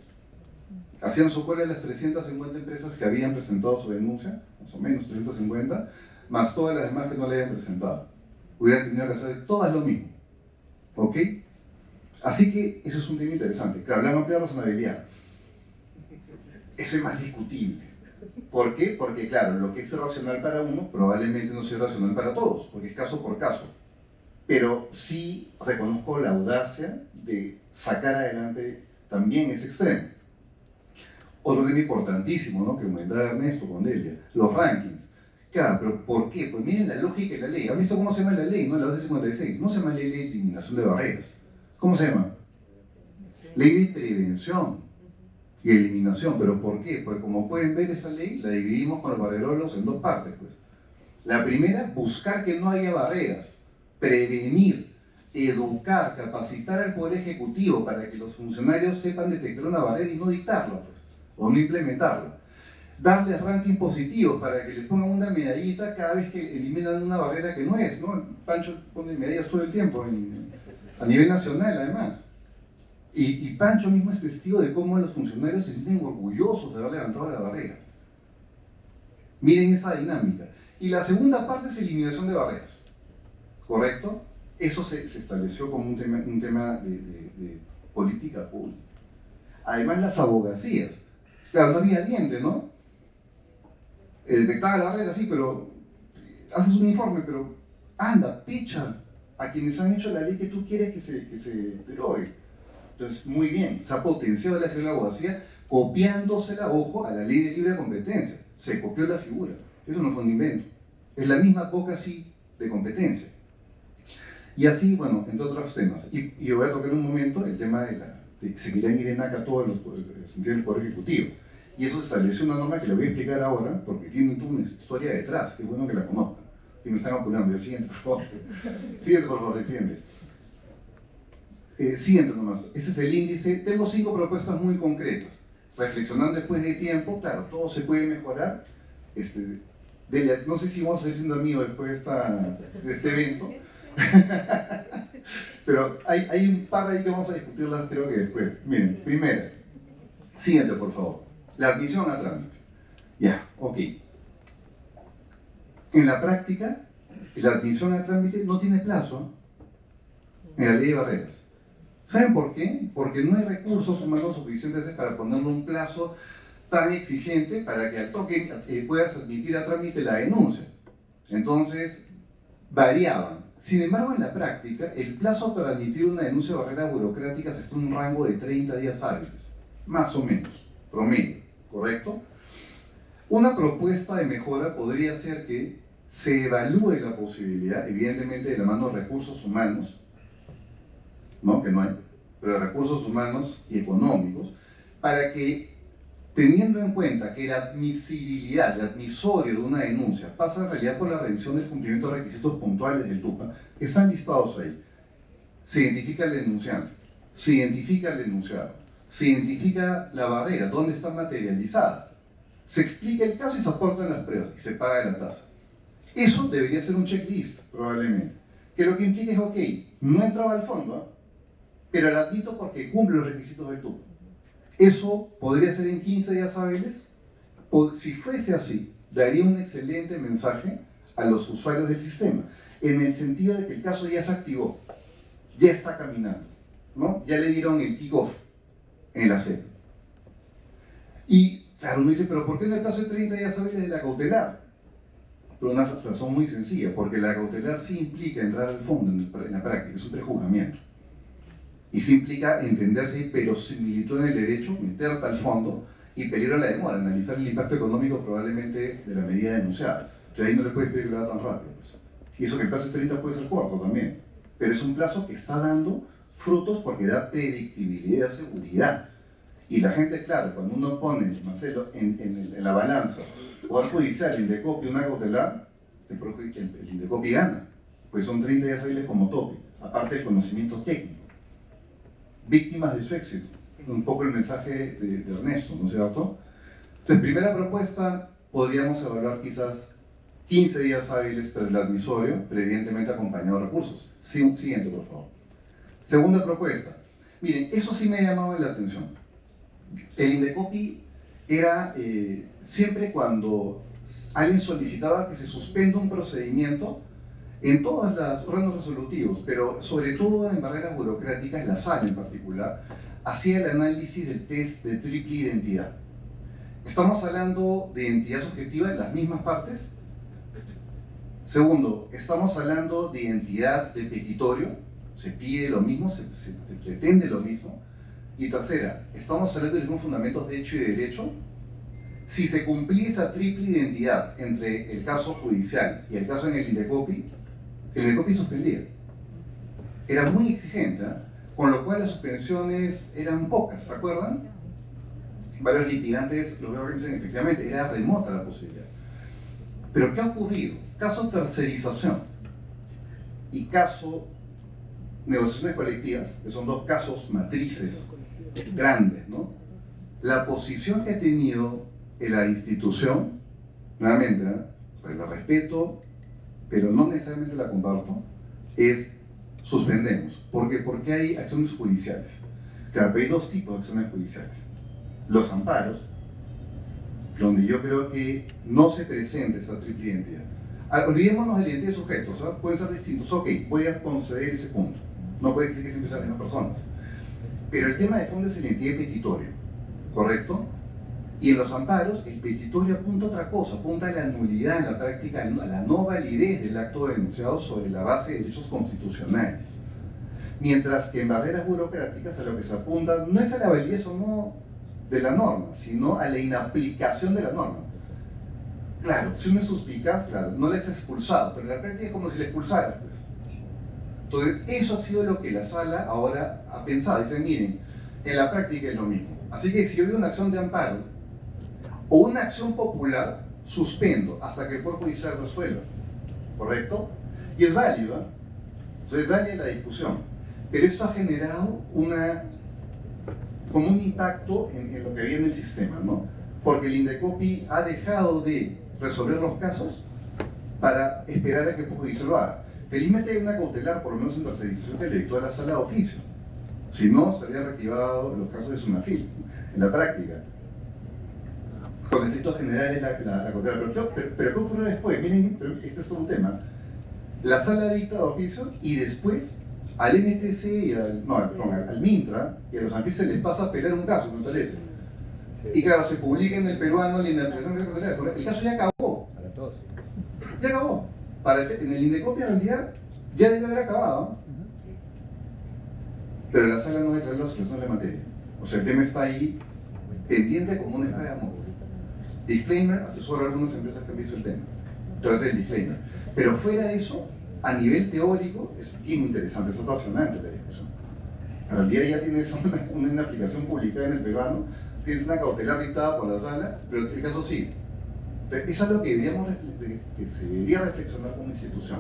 Hacían su cola las 350 empresas que habían presentado su denuncia, más o menos 350, más todas las demás que no le habían presentado. Hubieran tenido que hacer todas lo mismo. ¿Ok? Así que eso es un tema interesante. Claro, la amplia razonabilidad. Eso es más discutible. ¿Por qué? Porque, claro, lo que es racional para uno probablemente no sea racional para todos, porque es caso por caso. Pero sí reconozco la audacia de sacar adelante también ese extremo. Otro tema importantísimo, ¿no?, que comentaba Ernesto con Delia, los rankings. Claro, pero ¿por qué? Pues miren la lógica de la ley. ¿Han visto cómo se llama la ley? No, la 1256. No se llama ley de eliminación de barreras. ¿Cómo se llama? Ley de prevención y eliminación. ¿Pero por qué? Pues como pueden ver, esa ley la dividimos con los barrerólogos en 2 partes. Pues. La primera, buscar que no haya barreras, prevenir, educar, capacitar al Poder Ejecutivo para que los funcionarios sepan detectar una barrera y no dictarla, pues, o no implementarla. Darles ranking positivos para que les pongan una medallita cada vez que eliminan una barrera que no es, ¿no? Pancho pone medallas todo el tiempo, a nivel nacional además. Y Pancho mismo es testigo de cómo los funcionarios se sienten orgullosos de haber levantado la barrera. Miren esa dinámica. Y la segunda parte es eliminación de barreras, ¿correcto? Eso se estableció como un tema de política pública. Además, las abogacías. Claro, no había diente, ¿no? Detectaba la barrera, sí, pero haces un informe, pero anda, picha a quienes han hecho la ley que tú quieres que se derogue. Entonces, muy bien, se ha potenciado la figura de la abogacía copiándosela, ojo, a la ley de libre competencia. Se copió la figura. Eso no fue un invento. Es la misma advocacy de competencia. Y así, bueno, entre otros temas. Y yo voy a tocar en un momento el tema de que se querían ir en ACA todos los sentidos del Poder Ejecutivo. Y eso se estableció una norma que le voy a explicar ahora, porque tiene toda una historia detrás, que es bueno que la conozcan. Que me están apurando. El siguiente, por favor. Siguiente, por favor, siguiente. Siguiente nomás. Ese es el índice. Tengo 5 propuestas muy concretas. Reflexionando después de tiempo, claro, todo se puede mejorar. Delia, no sé si vamos a seguir siendo amigos después de este evento. Pero hay un par ahí que vamos a discutirlas creo que después. Miren, primero, siguiente por favor, la admisión a trámite. Ya, ok. En la práctica, la admisión a trámite no tiene plazo en la ley de barreras. ¿Saben por qué? Porque no hay recursos humanos suficientes para ponerle un plazo tan exigente para que al toque puedas admitir a trámite la denuncia. Entonces, variaban. Sin embargo, en la práctica, el plazo para admitir una denuncia de barreras burocráticas está en un rango de 30 días hábiles, más o menos, promedio, ¿correcto? Una propuesta de mejora podría ser que se evalúe la posibilidad, evidentemente de la mano de recursos humanos, ¿no? Que no hay, pero de recursos humanos y económicos, para que, teniendo en cuenta que la admisibilidad, el admisorio de una denuncia pasa en realidad por la revisión del cumplimiento de requisitos puntuales del TUPA, que están listados ahí. Se identifica el denunciante, se identifica el denunciado, se identifica la barrera, dónde está materializada, se explica el caso y se aportan las pruebas y se paga la tasa. Eso debería ser un checklist, probablemente, que lo que implica es, ok, no entraba al fondo, pero la admito porque cumple los requisitos del TUPA. Eso podría ser en 15 días hábiles. Si fuese así, daría un excelente mensaje a los usuarios del sistema, en el sentido de que el caso ya se activó, ya está caminando, ¿no? Ya le dieron el kick-off en la SEP. Y claro, uno dice, pero ¿por qué en el plazo de 30 días hábiles de la cautelar? Por una razón muy sencilla, porque la cautelar sí implica entrar al fondo en la práctica, es un prejuzgamiento. Y sí implica entender si hay verosimilitud en el derecho, meterte al fondo y peligro a la demora, analizar el impacto económico probablemente de la medida denunciada. Entonces ahí no le puedes pedir que lo haga tan rápido. Pues. Y eso que el plazo de 30 puede ser corto también. Pero es un plazo que está dando frutos porque da predictibilidad, seguridad. Y la gente, claro, cuando uno pone, Marcelo, en la balanza, Poder Judicial, Indecopi, una cautelar, el Indecopi gana. Pues son 30 días hábiles como tope, aparte del conocimiento técnico. Víctimas de su éxito. Un poco el mensaje de Ernesto, ¿no es cierto? Entonces, primera propuesta, podríamos evaluar quizás 15 días hábiles tras el admisorio, pero evidentemente acompañado de recursos. Siguiente, por favor. Segunda propuesta. Miren, eso sí me ha llamado la atención. El Indecopi era siempre cuando alguien solicitaba que se suspenda un procedimiento, en todos los órganos resolutivos, pero sobre todo en barreras burocráticas, la sala en particular, hacía el análisis del test de triple identidad. ¿Estamos hablando de identidad subjetiva en las mismas partes? Segundo, ¿estamos hablando de identidad de petitorio? ¿Se pide lo mismo? ¿Se pretende lo mismo? Y tercera, ¿estamos hablando de los mismos fundamentos de hecho y de derecho? Si se cumplía esa triple identidad entre el caso judicial y el caso en el Indecopi suspendía. Era muy exigente, ¿eh? Con lo cual las suspensiones eran pocas, ¿se acuerdan? Varios litigantes lo que dicen efectivamente, era remota la posibilidad. Pero ¿qué ha ocurrido? Caso tercerización y caso negociaciones colectivas, que son dos casos matrices grandes, ¿no? La posición que ha tenido la institución, nuevamente, ¿eh? La respeto, pero no necesariamente la comparto, es suspendemos. ¿Por qué? Porque hay acciones judiciales. Claro, pero hay dos tipos de acciones judiciales. Los amparos, donde yo creo que no se presenta esa triple identidad. Olvidémonos de la identidad de sujetos, ¿eh? Pueden ser distintos. Ok, voy a conceder ese punto. No puede decir que siempre sean las mismas personas. Pero el tema de fondo es la identidad de petitorio, ¿correcto? Y en los amparos, el petitorio apunta a otra cosa, apunta a la nulidad en la práctica, a la no validez del acto denunciado sobre la base de derechos constitucionales. Mientras que en barreras burocráticas a lo que se apunta no es a la validez o no de la norma, sino a la inaplicación de la norma. Claro, si uno es suspicaz, claro, no le has expulsado, pero en la práctica es como si le expulsara. Pues. Entonces, eso ha sido lo que la sala ahora ha pensado. Dicen, miren, en la práctica es lo mismo. Así que si yo veo una acción de amparo o una acción popular, suspendo hasta que el Poder Judicial resuelva. ¿Correcto? Y es válido, ¿eh? Entonces es válida la discusión. Pero esto ha generado como un impacto en lo que había en el sistema, ¿no? Porque el Indecopi ha dejado de resolver los casos para esperar a que el Poder Judicial lo haga. Felizmente hay una cautelar, por lo menos en tercerización, que le dictó a la sala de oficio. Si no, se habrían reactivado los casos de Sunafil, en la práctica. Con efectos generales la cautelar. Pero ¿qué ocurrió después? Miren, pero este es todo un tema. La sala dicta de oficio y después al MTC y al Mintra y a los ANFIL se les pasa a pelear un caso, me parece. Y claro, se publica en el peruano la interpretación de la cautelar. El caso ya acabó. Para todos. Ya acabó. En el Indecopi en realidad ya debe haber acabado. Pero la sala no declaró la solución de la materia. O sea, el tema está ahí pendiente como una espada de amor. Disclaimer, asesoro a algunas empresas que han visto el tema. Entonces el disclaimer. Pero fuera de eso, a nivel teórico, es bien interesante, es apasionante la discusión. En realidad ya tienes una aplicación publicada en el peruano, tienes una cautelar dictada por la sala, pero el caso sigue. Entonces, eso es lo que se debería reflexionar como institución,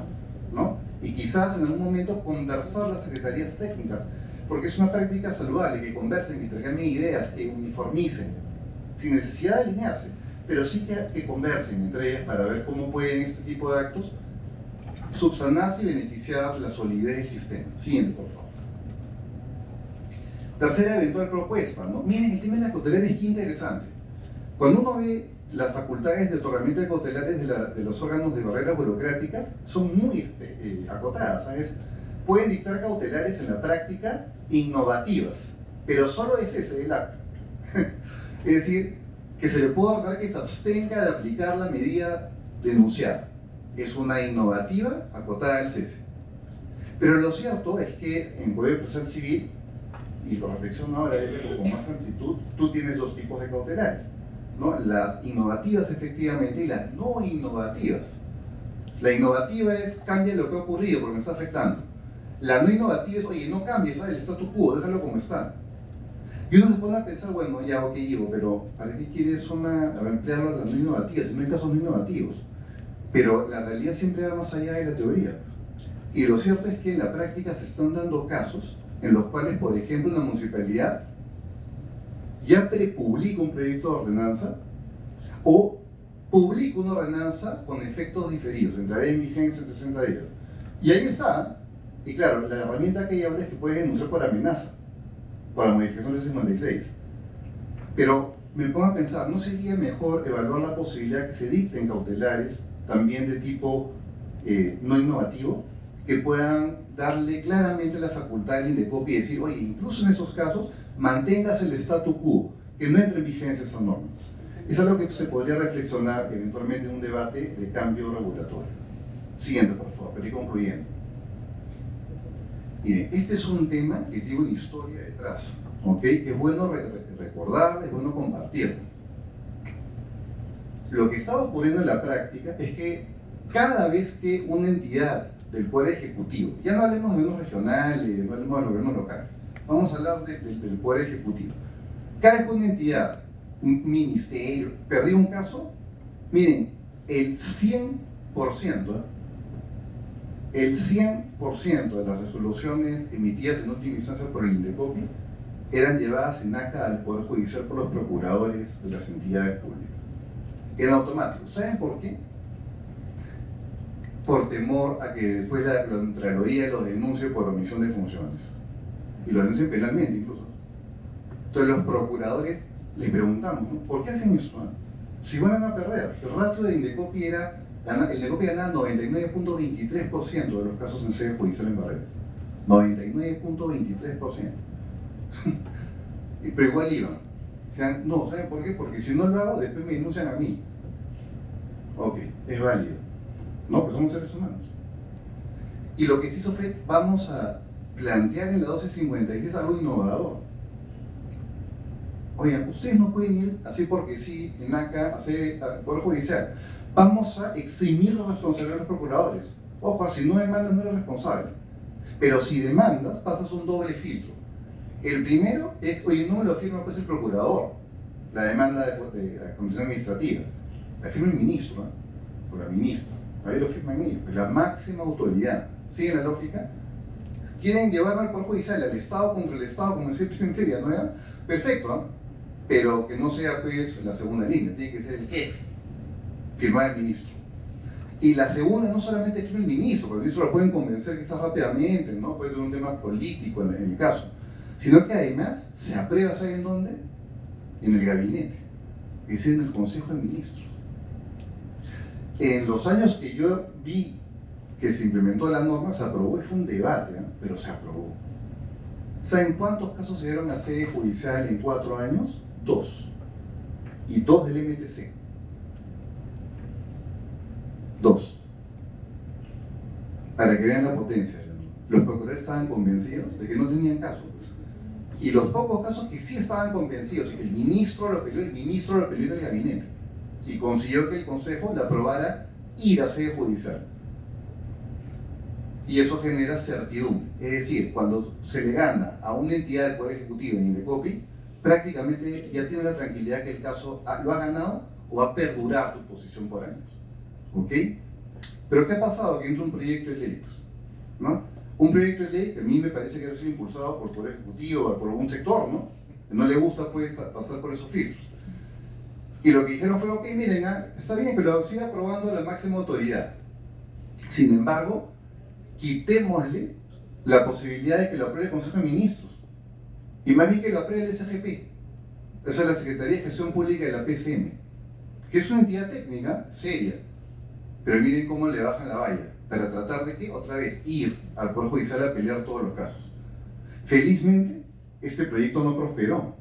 ¿no? Y quizás en algún momento conversar las secretarías técnicas, porque es una práctica saludable, que conversen, que intercambien ideas, que uniformicen, sin necesidad de alinearse, pero sí que conversen entre ellas para ver cómo pueden este tipo de actos subsanarse y beneficiar la solidez del sistema. Siguiente, por favor. Tercera eventual propuesta, ¿no? Miren, el tema de la cautelar es bien interesante. Cuando uno ve las facultades de otorgamiento de cautelares de los órganos de barreras burocráticas, son muy acotadas, ¿sabes? Pueden dictar cautelares en la práctica innovativas, pero solo es ese el acto. Es decir, que se le puede ordenar que se abstenga de aplicar la medida denunciada. Es una innovativa acotada al cese. Pero lo cierto es que en Código Procesal Civil, y por reflexión ahora con más amplitud, tú tienes dos tipos de cautelares, ¿no? Las innovativas efectivamente y las no innovativas. La innovativa es cambia lo que ha ocurrido porque me está afectando. La no innovativa es, oye, no cambies, ¿sabes? El status quo, déjalo como está. Y uno se pone a pensar, bueno, ya, ok, Ivo, pero ¿para qué quieres emplear las no innovativas? Si no hay casos no innovativos. Pero la realidad siempre va más allá de la teoría. Y lo cierto es que en la práctica se están dando casos en los cuales, por ejemplo, una municipalidad ya prepublica un proyecto de ordenanza o publica una ordenanza con efectos diferidos, entrará en vigencia en 60 días. Y ahí está. Y claro, la herramienta que ella habla es que puede denunciar por amenaza, por la modificación del 56. Pero me pongo a pensar, ¿no sería mejor evaluar la posibilidad que se dicten cautelares también de tipo no innovativo, que puedan darle claramente la facultad al Indecopi y decir, oye, incluso en esos casos, mantengas el statu quo, que no entre en vigencia esa norma? Es algo que se podría reflexionar eventualmente en un debate de cambio regulatorio. Siguiente, por favor, pero ir concluyendo. Miren, este es un tema que tiene una historia detrás, ¿ok? Que es bueno recordarla, es bueno compartirla. Lo que está ocurriendo en la práctica es que cada vez que una entidad del Poder Ejecutivo, ya no hablemos de gobiernos regionales, no hablemos de los gobiernos locales, vamos a hablar del Poder Ejecutivo. Cada vez que una entidad, un ministerio, perdió un caso, miren, el 100% de las resoluciones emitidas en última instancia por el Indecopi eran llevadas en acta al Poder Judicial por los procuradores de las entidades públicas. En automático. ¿Saben por qué? Por temor a que después la Contraloría los denuncie por omisión de funciones. Y los denuncien penalmente incluso. Entonces los procuradores les preguntamos, ¿no? ¿Por qué hacen eso? Si van a perder. El ratio de Indecopi era, el Indecopi ganaba 99.23% de los casos en sede judicial en barreras. 99.23%. Pero igual iban. No, ¿saben por qué? Porque si no lo hago, después me denuncian a mí. Ok, es válido. No, pues somos seres humanos. Y lo que se hizo fue, vamos a plantear en la 1256 algo innovador. Oigan, ustedes no pueden ir así porque sí, en acá, a hacer Poder Judicial. Vamos a eximir la responsabilidad de los procuradores. Ojo, si no demandan, no eres responsable. Pero si demandas, pasas un doble filtro. El primero es, oye, no me lo firma pues el procurador, la demanda de la Comisión Administrativa. La firma el ministro, ¿eh? O la ministra. Ahí lo firman ellos, es la máxima autoridad. ¿Sigue la lógica? Quieren llevarlo al Poder Judicial, al Estado contra el Estado, como decía el presidente Villanueva. Perfecto, ¿eh? Pero que no sea pues la segunda línea, tiene que ser el jefe, firmar el ministro. Y la segunda no solamente firma el ministro, porque el ministro lo pueden convencer quizás rápidamente, ¿no? Puede ser un tema político en el caso, sino que además se aprueba, ¿saben dónde? En el gabinete, es decir, en el Consejo de Ministros. En los años que yo vi que se implementó la norma, se aprobó, y fue un debate, ¿eh? Pero se aprobó. ¿Saben cuántos casos se dieron a sede judicial en 4 años? 2. Y 2 del MTC. 2. Para que vean la potencia. Los procuradores estaban convencidos de que no tenían caso. Pues. Y los pocos casos que sí estaban convencidos, y que el ministro lo peleó en el gabinete. Y consiguió que el Consejo le aprobara ir a sede judicial. Y eso genera certidumbre. Es decir, cuando se le gana a una entidad del Poder Ejecutivo en Indecopi, prácticamente ya tiene la tranquilidad que el caso lo ha ganado o va a perdurar tu posición por años. ¿Ok? Pero ¿qué ha pasado? Que entra un proyecto de ley, ¿no? Un proyecto de ley que a mí me parece que debe ser impulsado por el Poder Ejecutivo o por algún sector, ¿no? Que no le gusta pues, pasar por esos filtros. Y lo que dijeron fue, ok, miren, está bien, pero siga aprobando la máxima autoridad. Sin embargo, quitémosle la posibilidad de que lo apruebe el Consejo de Ministros. Y más bien que lo apruebe el SGP. Esa es la Secretaría de Gestión Pública de la PCM, que es una entidad técnica seria. Pero miren cómo le bajan la valla, para tratar de que, otra vez, ir al Poder Judicial a pelear todos los casos. Felizmente, este proyecto no prosperó.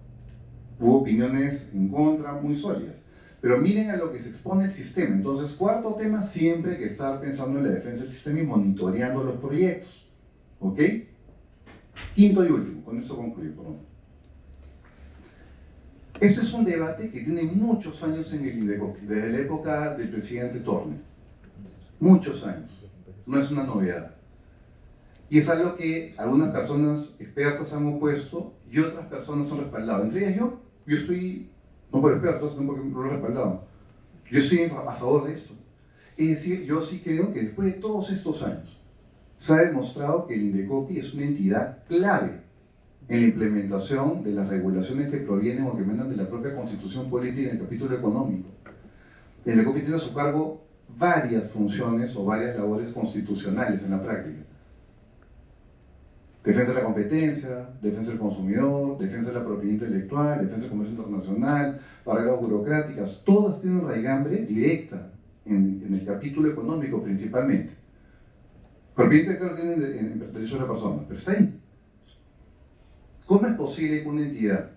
Hubo opiniones en contra muy sólidas. Pero miren a lo que se expone el sistema. Entonces, cuarto tema, siempre hay que estar pensando en la defensa del sistema y monitoreando los proyectos. ¿Ok? Quinto y último, con esto concluyo, perdón. Este es un debate que tiene muchos años en el Indecopi, desde la época del presidente Tornes. Muchos años. No es una novedad. Y es algo que algunas personas expertas han opuesto y otras personas han respaldado. Entre ellas yo estoy, no por experto, sino porque lo he respaldado. Yo estoy a favor de esto. Es decir, yo sí creo que después de todos estos años se ha demostrado que el Indecopi es una entidad clave en la implementación de las regulaciones que provienen o que emanan de la propia Constitución Política en el capítulo económico. El Indecopi tiene a su cargo varias funciones o varias labores constitucionales en la práctica. Defensa de la competencia, defensa del consumidor, defensa de la propiedad intelectual, defensa del comercio internacional, barreras burocráticas, todas tienen raigambre directa en el capítulo económico principalmente. Propiedad intelectual tiene en derechos de la persona, pero está ahí. ¿Cómo es posible que una entidad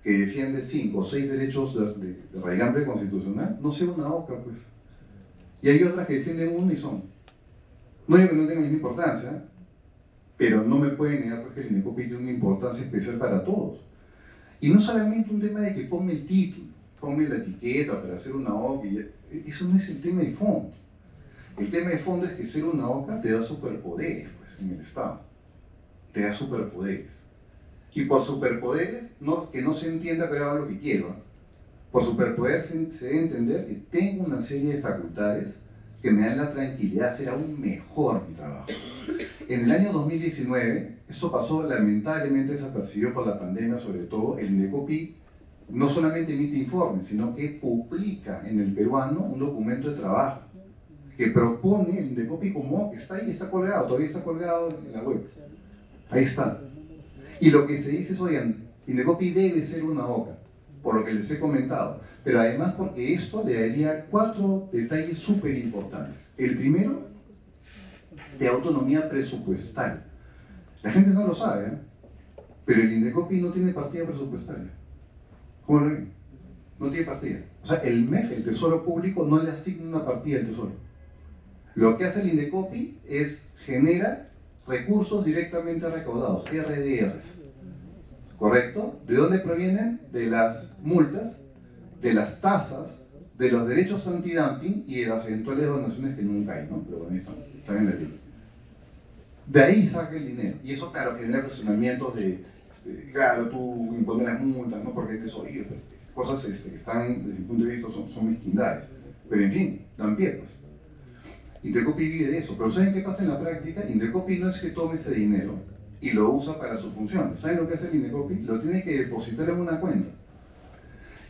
que defiende 5 o 6 derechos de raigambre constitucional no sea una OCA, pues? Y hay otras que defienden uno y son. No digo que no tengan la misma importancia, pero no me pueden negar porque el Indecopi tiene una importancia especial para todos. Y no solamente un tema de que ponme el título, ponme la etiqueta para hacer una OCA, eso no es el tema de fondo. El tema de fondo es que ser una OCA te da superpoderes pues, en el Estado. Te da superpoderes. Y por superpoderes, que no se entienda que haga lo que quiero. Por superpoderes se debe entender que tengo una serie de facultades que me dan la tranquilidad de hacer aún mejor mi trabajo. En el año 2019, esto pasó lamentablemente desapercibido por la pandemia, sobre todo, el Indecopi no solamente emite informes, sino que publica en el peruano un documento de trabajo que propone el Indecopi como que está ahí, está colgado, todavía está colgado en la web. Ahí está. Y lo que se dice es, oigan, Indecopi debe ser una OCA, por lo que les he comentado, pero además porque esto le daría 4 detalles súper importantes. El primero, de autonomía presupuestal. La gente no lo sabe, ¿eh? Pero el Indecopi no tiene partida presupuestaria. ¿Cómo lo ven? No tiene partida. O sea, el MEF, el Tesoro Público, no le asigna una partida al Tesoro. Lo que hace el Indecopi es genera recursos directamente recaudados, RDRs. ¿Correcto? ¿De dónde provienen? De las multas, de las tasas, de los derechos antidumping y de las eventuales donaciones que nunca hay, ¿no? Pero bueno, están en la ley. De ahí saca el dinero. Y eso, claro, genera cuestionamientos de, claro, tú impones las multas, ¿no? Porque te oye, cosas que están, desde mi punto de vista, son mezquindades. Pero en fin, dan pie, pues. Indecopi vive de eso. Pero ¿saben qué pasa en la práctica? Indecopi no es que tome ese dinero y lo usa para sus funciones. ¿Saben lo que hace el Indecopi? Lo tiene que depositar en una cuenta.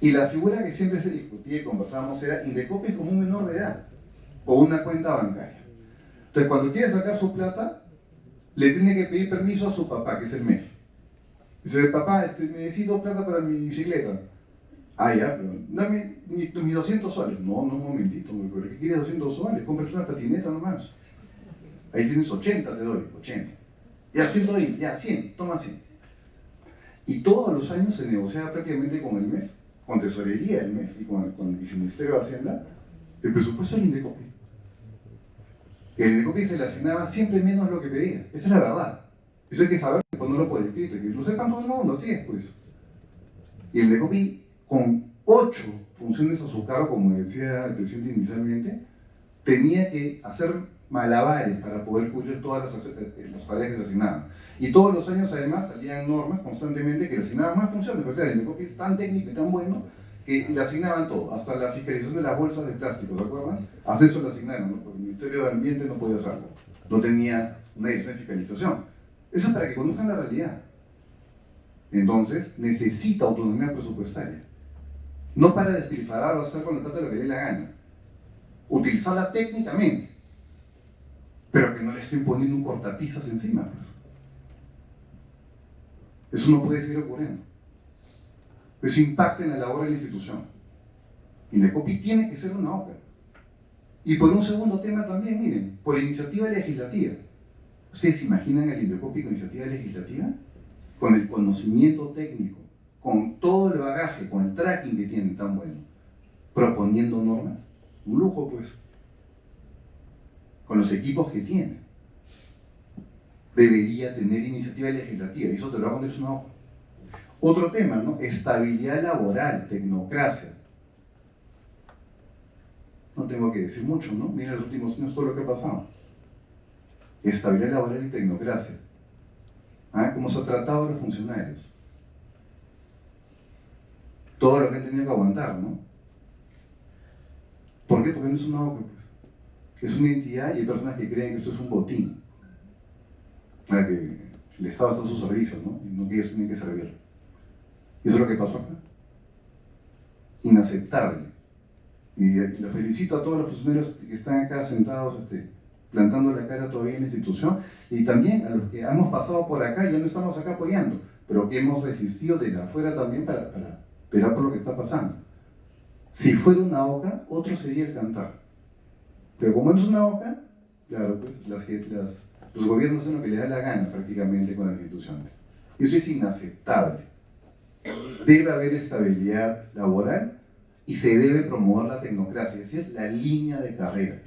Y la figura que siempre se discutía y conversábamos era Indecopi es como un menor de edad o una cuenta bancaria. Entonces, cuando quiere sacar su plata, le tiene que pedir permiso a su papá, que es el MEF. Dice, papá, necesito plata para mi bicicleta. Ah, ya, pero dame mis 200 soles. No, un momentito, ¿pero qué quieres 200 soles? Cómprate una patineta nomás. Ahí tienes 80, te doy, 80. Ya, 120, ya, 100, toma 100. Y todos los años se negociaba prácticamente con el MEF, con tesorería del MEF y con el viceministerio de Hacienda, el presupuesto del Indecopi. El Indecopi se le asignaba siempre menos lo que pedía. Esa es la verdad. Eso hay que saber, pues no lo puede escrito, y que lo sepan todo el mundo, así es, pues. Y el Indecopi, con 8 funciones a su cargo, como decía el presidente inicialmente, tenía que hacer malabares para poder cubrir todas las tareas que le asignaban. Y todos los años, además, salían normas constantemente que le asignaban más funciones, porque claro, el Indecopi es tan técnico y tan bueno que le asignaban todo, hasta la fiscalización de las bolsas de plástico, ¿se acuerdan? Hasta eso le asignaron, ¿no? Porque el Ministerio del Ambiente no podía hacerlo, no tenía una edición de fiscalización. Eso es para que conozcan la realidad. Entonces, necesita autonomía presupuestaria. No para despilfarrar o hacer con la plata lo que le dé la gana. Utilizarla técnicamente, pero que no le estén poniendo un cortapisas encima, pues. Eso no puede seguir ocurriendo. Eso impacta en la labor de la institución. Indecopi tiene que ser una OCA. Y por un segundo tema también, miren, por iniciativa legislativa. ¿Ustedes se imaginan el Indecopi con iniciativa legislativa? Con el conocimiento técnico, con todo el bagaje, con el tracking que tienen tan bueno, proponiendo normas. Un lujo, pues. Con los equipos que tiene. Debería tener iniciativa legislativa, y eso te lo va a poner una hoja. Otro tema, ¿no? Estabilidad laboral, tecnocracia. No tengo que decir mucho, ¿no? Mira los últimos años todo lo que ha pasado. Estabilidad laboral y tecnocracia. ¿Ah? ¿Cómo se ha tratado a los funcionarios? Todo lo que han tenido que aguantar, ¿no? ¿Por qué? Porque no es una OCA, pues. Es una entidad y hay personas que creen que esto es un botín. Que el Estado está a su servicio, ¿no? Y no que ellos tienen que servir. Y eso es lo que pasó acá. Inaceptable. Y lo felicito a todos los funcionarios que están acá sentados, plantando la cara todavía en la institución, y también a los que hemos pasado por acá y ya no estamos acá apoyando, pero que hemos resistido desde afuera también para esperar por lo que está pasando. Si fuera una OCA, otro sería el cantar. Pero como no es una OCA, claro, pues los gobiernos hacen lo que les da la gana prácticamente con las instituciones. Y eso es inaceptable. Debe haber estabilidad laboral y se debe promover la tecnocracia, es decir, la línea de carrera.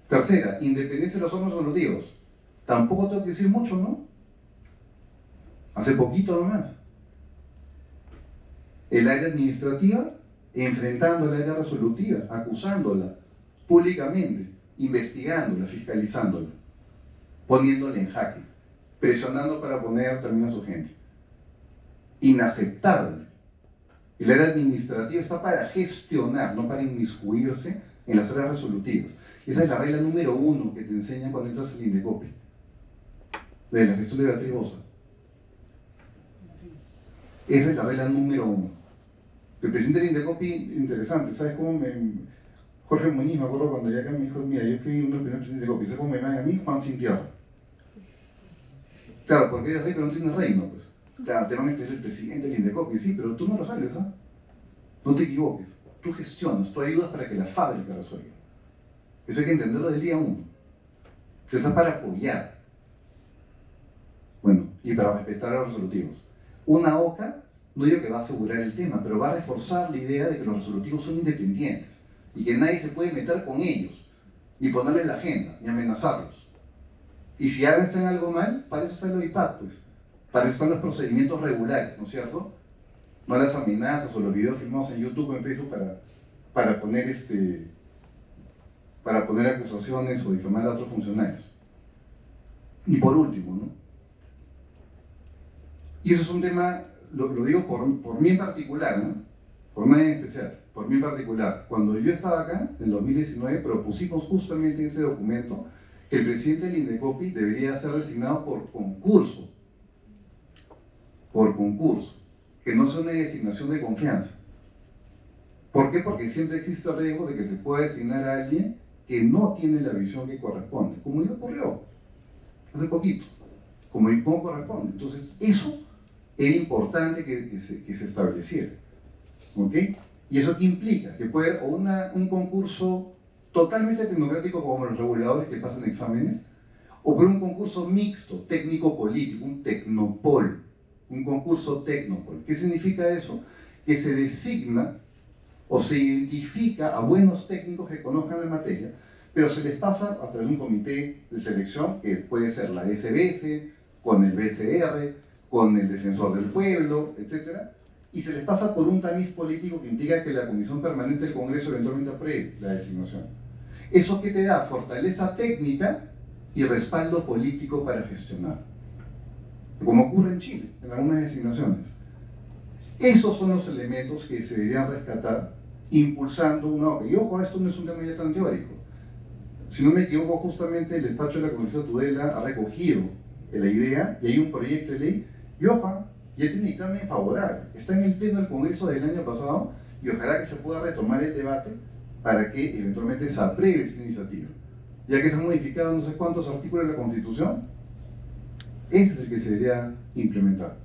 Tercera, independencia de los órganos ejecutivos. Tampoco tengo que decir mucho, ¿no? Hace poquito nomás. El área administrativa enfrentando al área resolutiva, acusándola públicamente, investigándola, fiscalizándola, poniéndola en jaque, presionando para poner término a su gente. Inaceptable. El área administrativa está para gestionar, no para inmiscuirse en las áreas resolutivas. Esa es la regla número 1 que te enseñan cuando entras al Indecopi, de la gestión de Beatriz Boza. Esa es la regla número 1. El presidente del Indecopi, interesante, ¿sabes cómo Jorge Muñiz, me acuerdo cuando ya acá me dijo, mira, yo fui uno de los primeros presidentes del Indecopi, ¿sabes cómo me llaman a mí? Juan Sin Tierra. Claro, porque eres rey pero no tienes reino, pues. Claro, te van a escribir el presidente del Indecopi, sí, pero tú no lo sabes, ¿ah? No te equivoques. Tú gestionas, tú ayudas para que la fábrica resuelva. Eso hay que entenderlo del día 1. Eso es para apoyar. Bueno, y para respetar a los resolutivos. Una OCA, no digo que va a asegurar el tema, pero va a reforzar la idea de que los resolutivos son independientes y que nadie se puede meter con ellos, ni ponerles la agenda, ni amenazarlos. Y si hacen algo mal, para eso está el OIPAC, pues. Para eso están los procedimientos regulares, ¿no es cierto? No las amenazas o los videos filmados en YouTube o en Facebook para poner acusaciones o difamar a otros funcionarios. Y por último, ¿no? Y eso es un tema, lo digo por mí en particular, ¿no? Por nadie en especial, por mí en particular. Cuando yo estaba acá, en 2019, propusimos justamente en ese documento que el presidente del INDECOPI debería ser designado por concurso, que no sea una designación de confianza. ¿Por qué? Porque siempre existe el riesgo de que se pueda designar a alguien que no tiene la visión que corresponde, como ya ocurrió hace poquito, como corresponde. Entonces, eso era importante que se estableciera. ¿Ok? ¿Y eso qué implica? Que puede haber un concurso totalmente tecnocrático como los reguladores que pasan exámenes, o por un concurso mixto, técnico-político, un tecnopol, un concurso tecnopol. ¿Qué significa eso? Que se designa o se identifica a buenos técnicos que conozcan la materia, pero se les pasa a través de un comité de selección, que puede ser la SBS, con el BCR, con el Defensor del Pueblo, etc. Y se les pasa por un tamiz político que implica que la Comisión Permanente del Congreso eventualmente apruebe la designación. ¿Eso qué te da? Fortaleza técnica y respaldo político para gestionar. Como ocurre en Chile, en algunas designaciones. Esos son los elementos que se deberían rescatar impulsando una OPE. Y ojo, esto no es un tema ya tan teórico. Si no me equivoco, justamente el despacho de la Congresista Tudela ha recogido la idea y hay un proyecto de ley. Y ojo, ya tiene dictamen favorable. Está en el pleno del Congreso del año pasado y ojalá que se pueda retomar el debate para que eventualmente se apruebe esta iniciativa. Ya que se han modificado no sé cuántos artículos de la Constitución, este es el que se debería implementar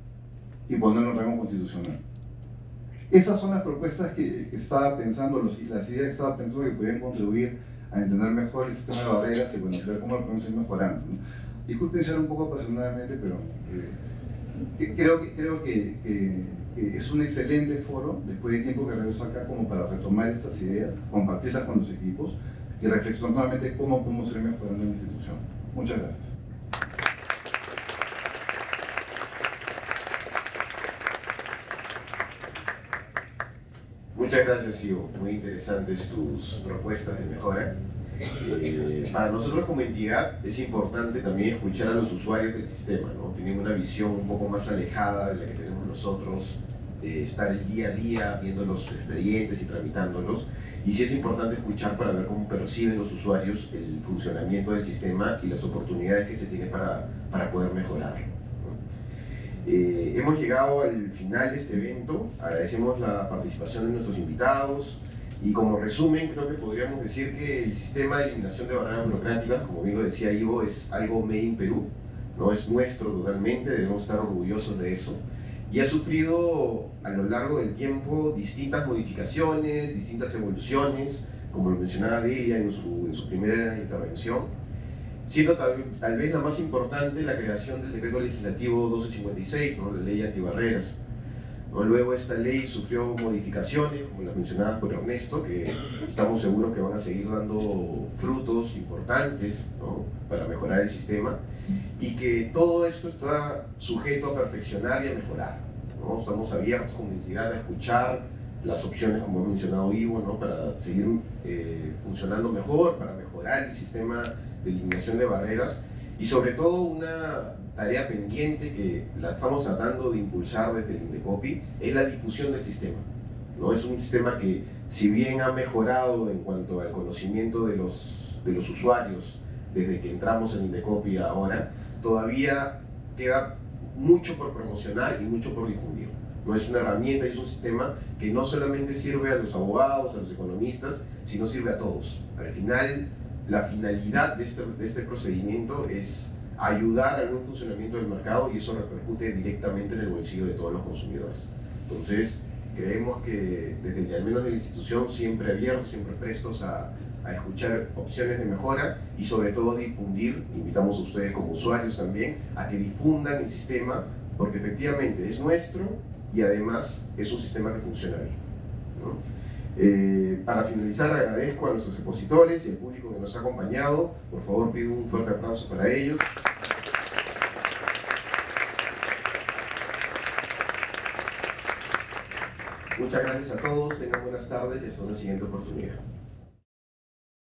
y ponerlo en rango constitucional. Esas son las propuestas que estaba pensando, las ideas que estaba pensando que podían contribuir a entender mejor el sistema de barreras y bueno, ver cómo lo podemos ir mejorando, ¿no? Disculpen ser un poco apasionadamente, pero creo que es un excelente foro, después de tiempo que regreso acá, como para retomar estas ideas, compartirlas con los equipos y reflexionar nuevamente cómo podemos ir mejorando la institución. Muchas gracias. Muchas gracias, Ivo. Muy interesantes tus propuestas de mejora. Para nosotros como entidad es importante también escuchar a los usuarios del sistema, ¿no? Tienen una visión un poco más alejada de la que tenemos nosotros, de estar el día a día viendo los expedientes y tramitándolos. Y sí es importante escuchar para ver cómo perciben los usuarios el funcionamiento del sistema y las oportunidades que se tiene para poder mejorar, ¿no? Hemos llegado al final de este evento. Agradecemos la participación de nuestros invitados. Y como resumen, creo que podríamos decir que el sistema de eliminación de barreras burocráticas, como bien lo decía Ivo, es algo made in Perú, no es nuestro totalmente, debemos estar orgullosos de eso. Y ha sufrido a lo largo del tiempo distintas modificaciones, distintas evoluciones, como lo mencionaba Delia en su primera intervención, siendo tal vez la más importante la creación del decreto legislativo 1256, ¿no? La ley antibarreras. Luego esta ley sufrió modificaciones, como las mencionadas por Ernesto, que estamos seguros que van a seguir dando frutos importantes, ¿no? Para mejorar el sistema, y que todo esto está sujeto a perfeccionar y a mejorar, ¿no? Estamos abiertos como entidad a escuchar las opciones, como ha mencionado Ivo, ¿no? Para seguir funcionando mejor, para mejorar el sistema de eliminación de barreras, y sobre todo una tarea pendiente que la estamos tratando de impulsar desde el INDECOPI es la difusión del sistema, ¿no? Es un sistema que, si bien ha mejorado en cuanto al conocimiento de los usuarios desde que entramos en INDECOPI ahora, todavía queda mucho por promocionar y mucho por difundir. No es una herramienta, es un sistema que no solamente sirve a los abogados, a los economistas, sino sirve a todos. Al final, la finalidad de este procedimiento es ayudar al buen funcionamiento del mercado y eso repercute directamente en el bolsillo de todos los consumidores. Entonces, creemos que desde al menos de la institución siempre abiertos, siempre prestos a escuchar opciones de mejora y sobre todo difundir. Invitamos a ustedes como usuarios también a que difundan el sistema porque efectivamente es nuestro y además es un sistema que funciona bien, ¿no? Para finalizar, agradezco a nuestros expositores y al público que nos ha acompañado. Por favor, pido un fuerte aplauso para ellos. Muchas gracias a todos, tengan buenas tardes y hasta una siguiente oportunidad.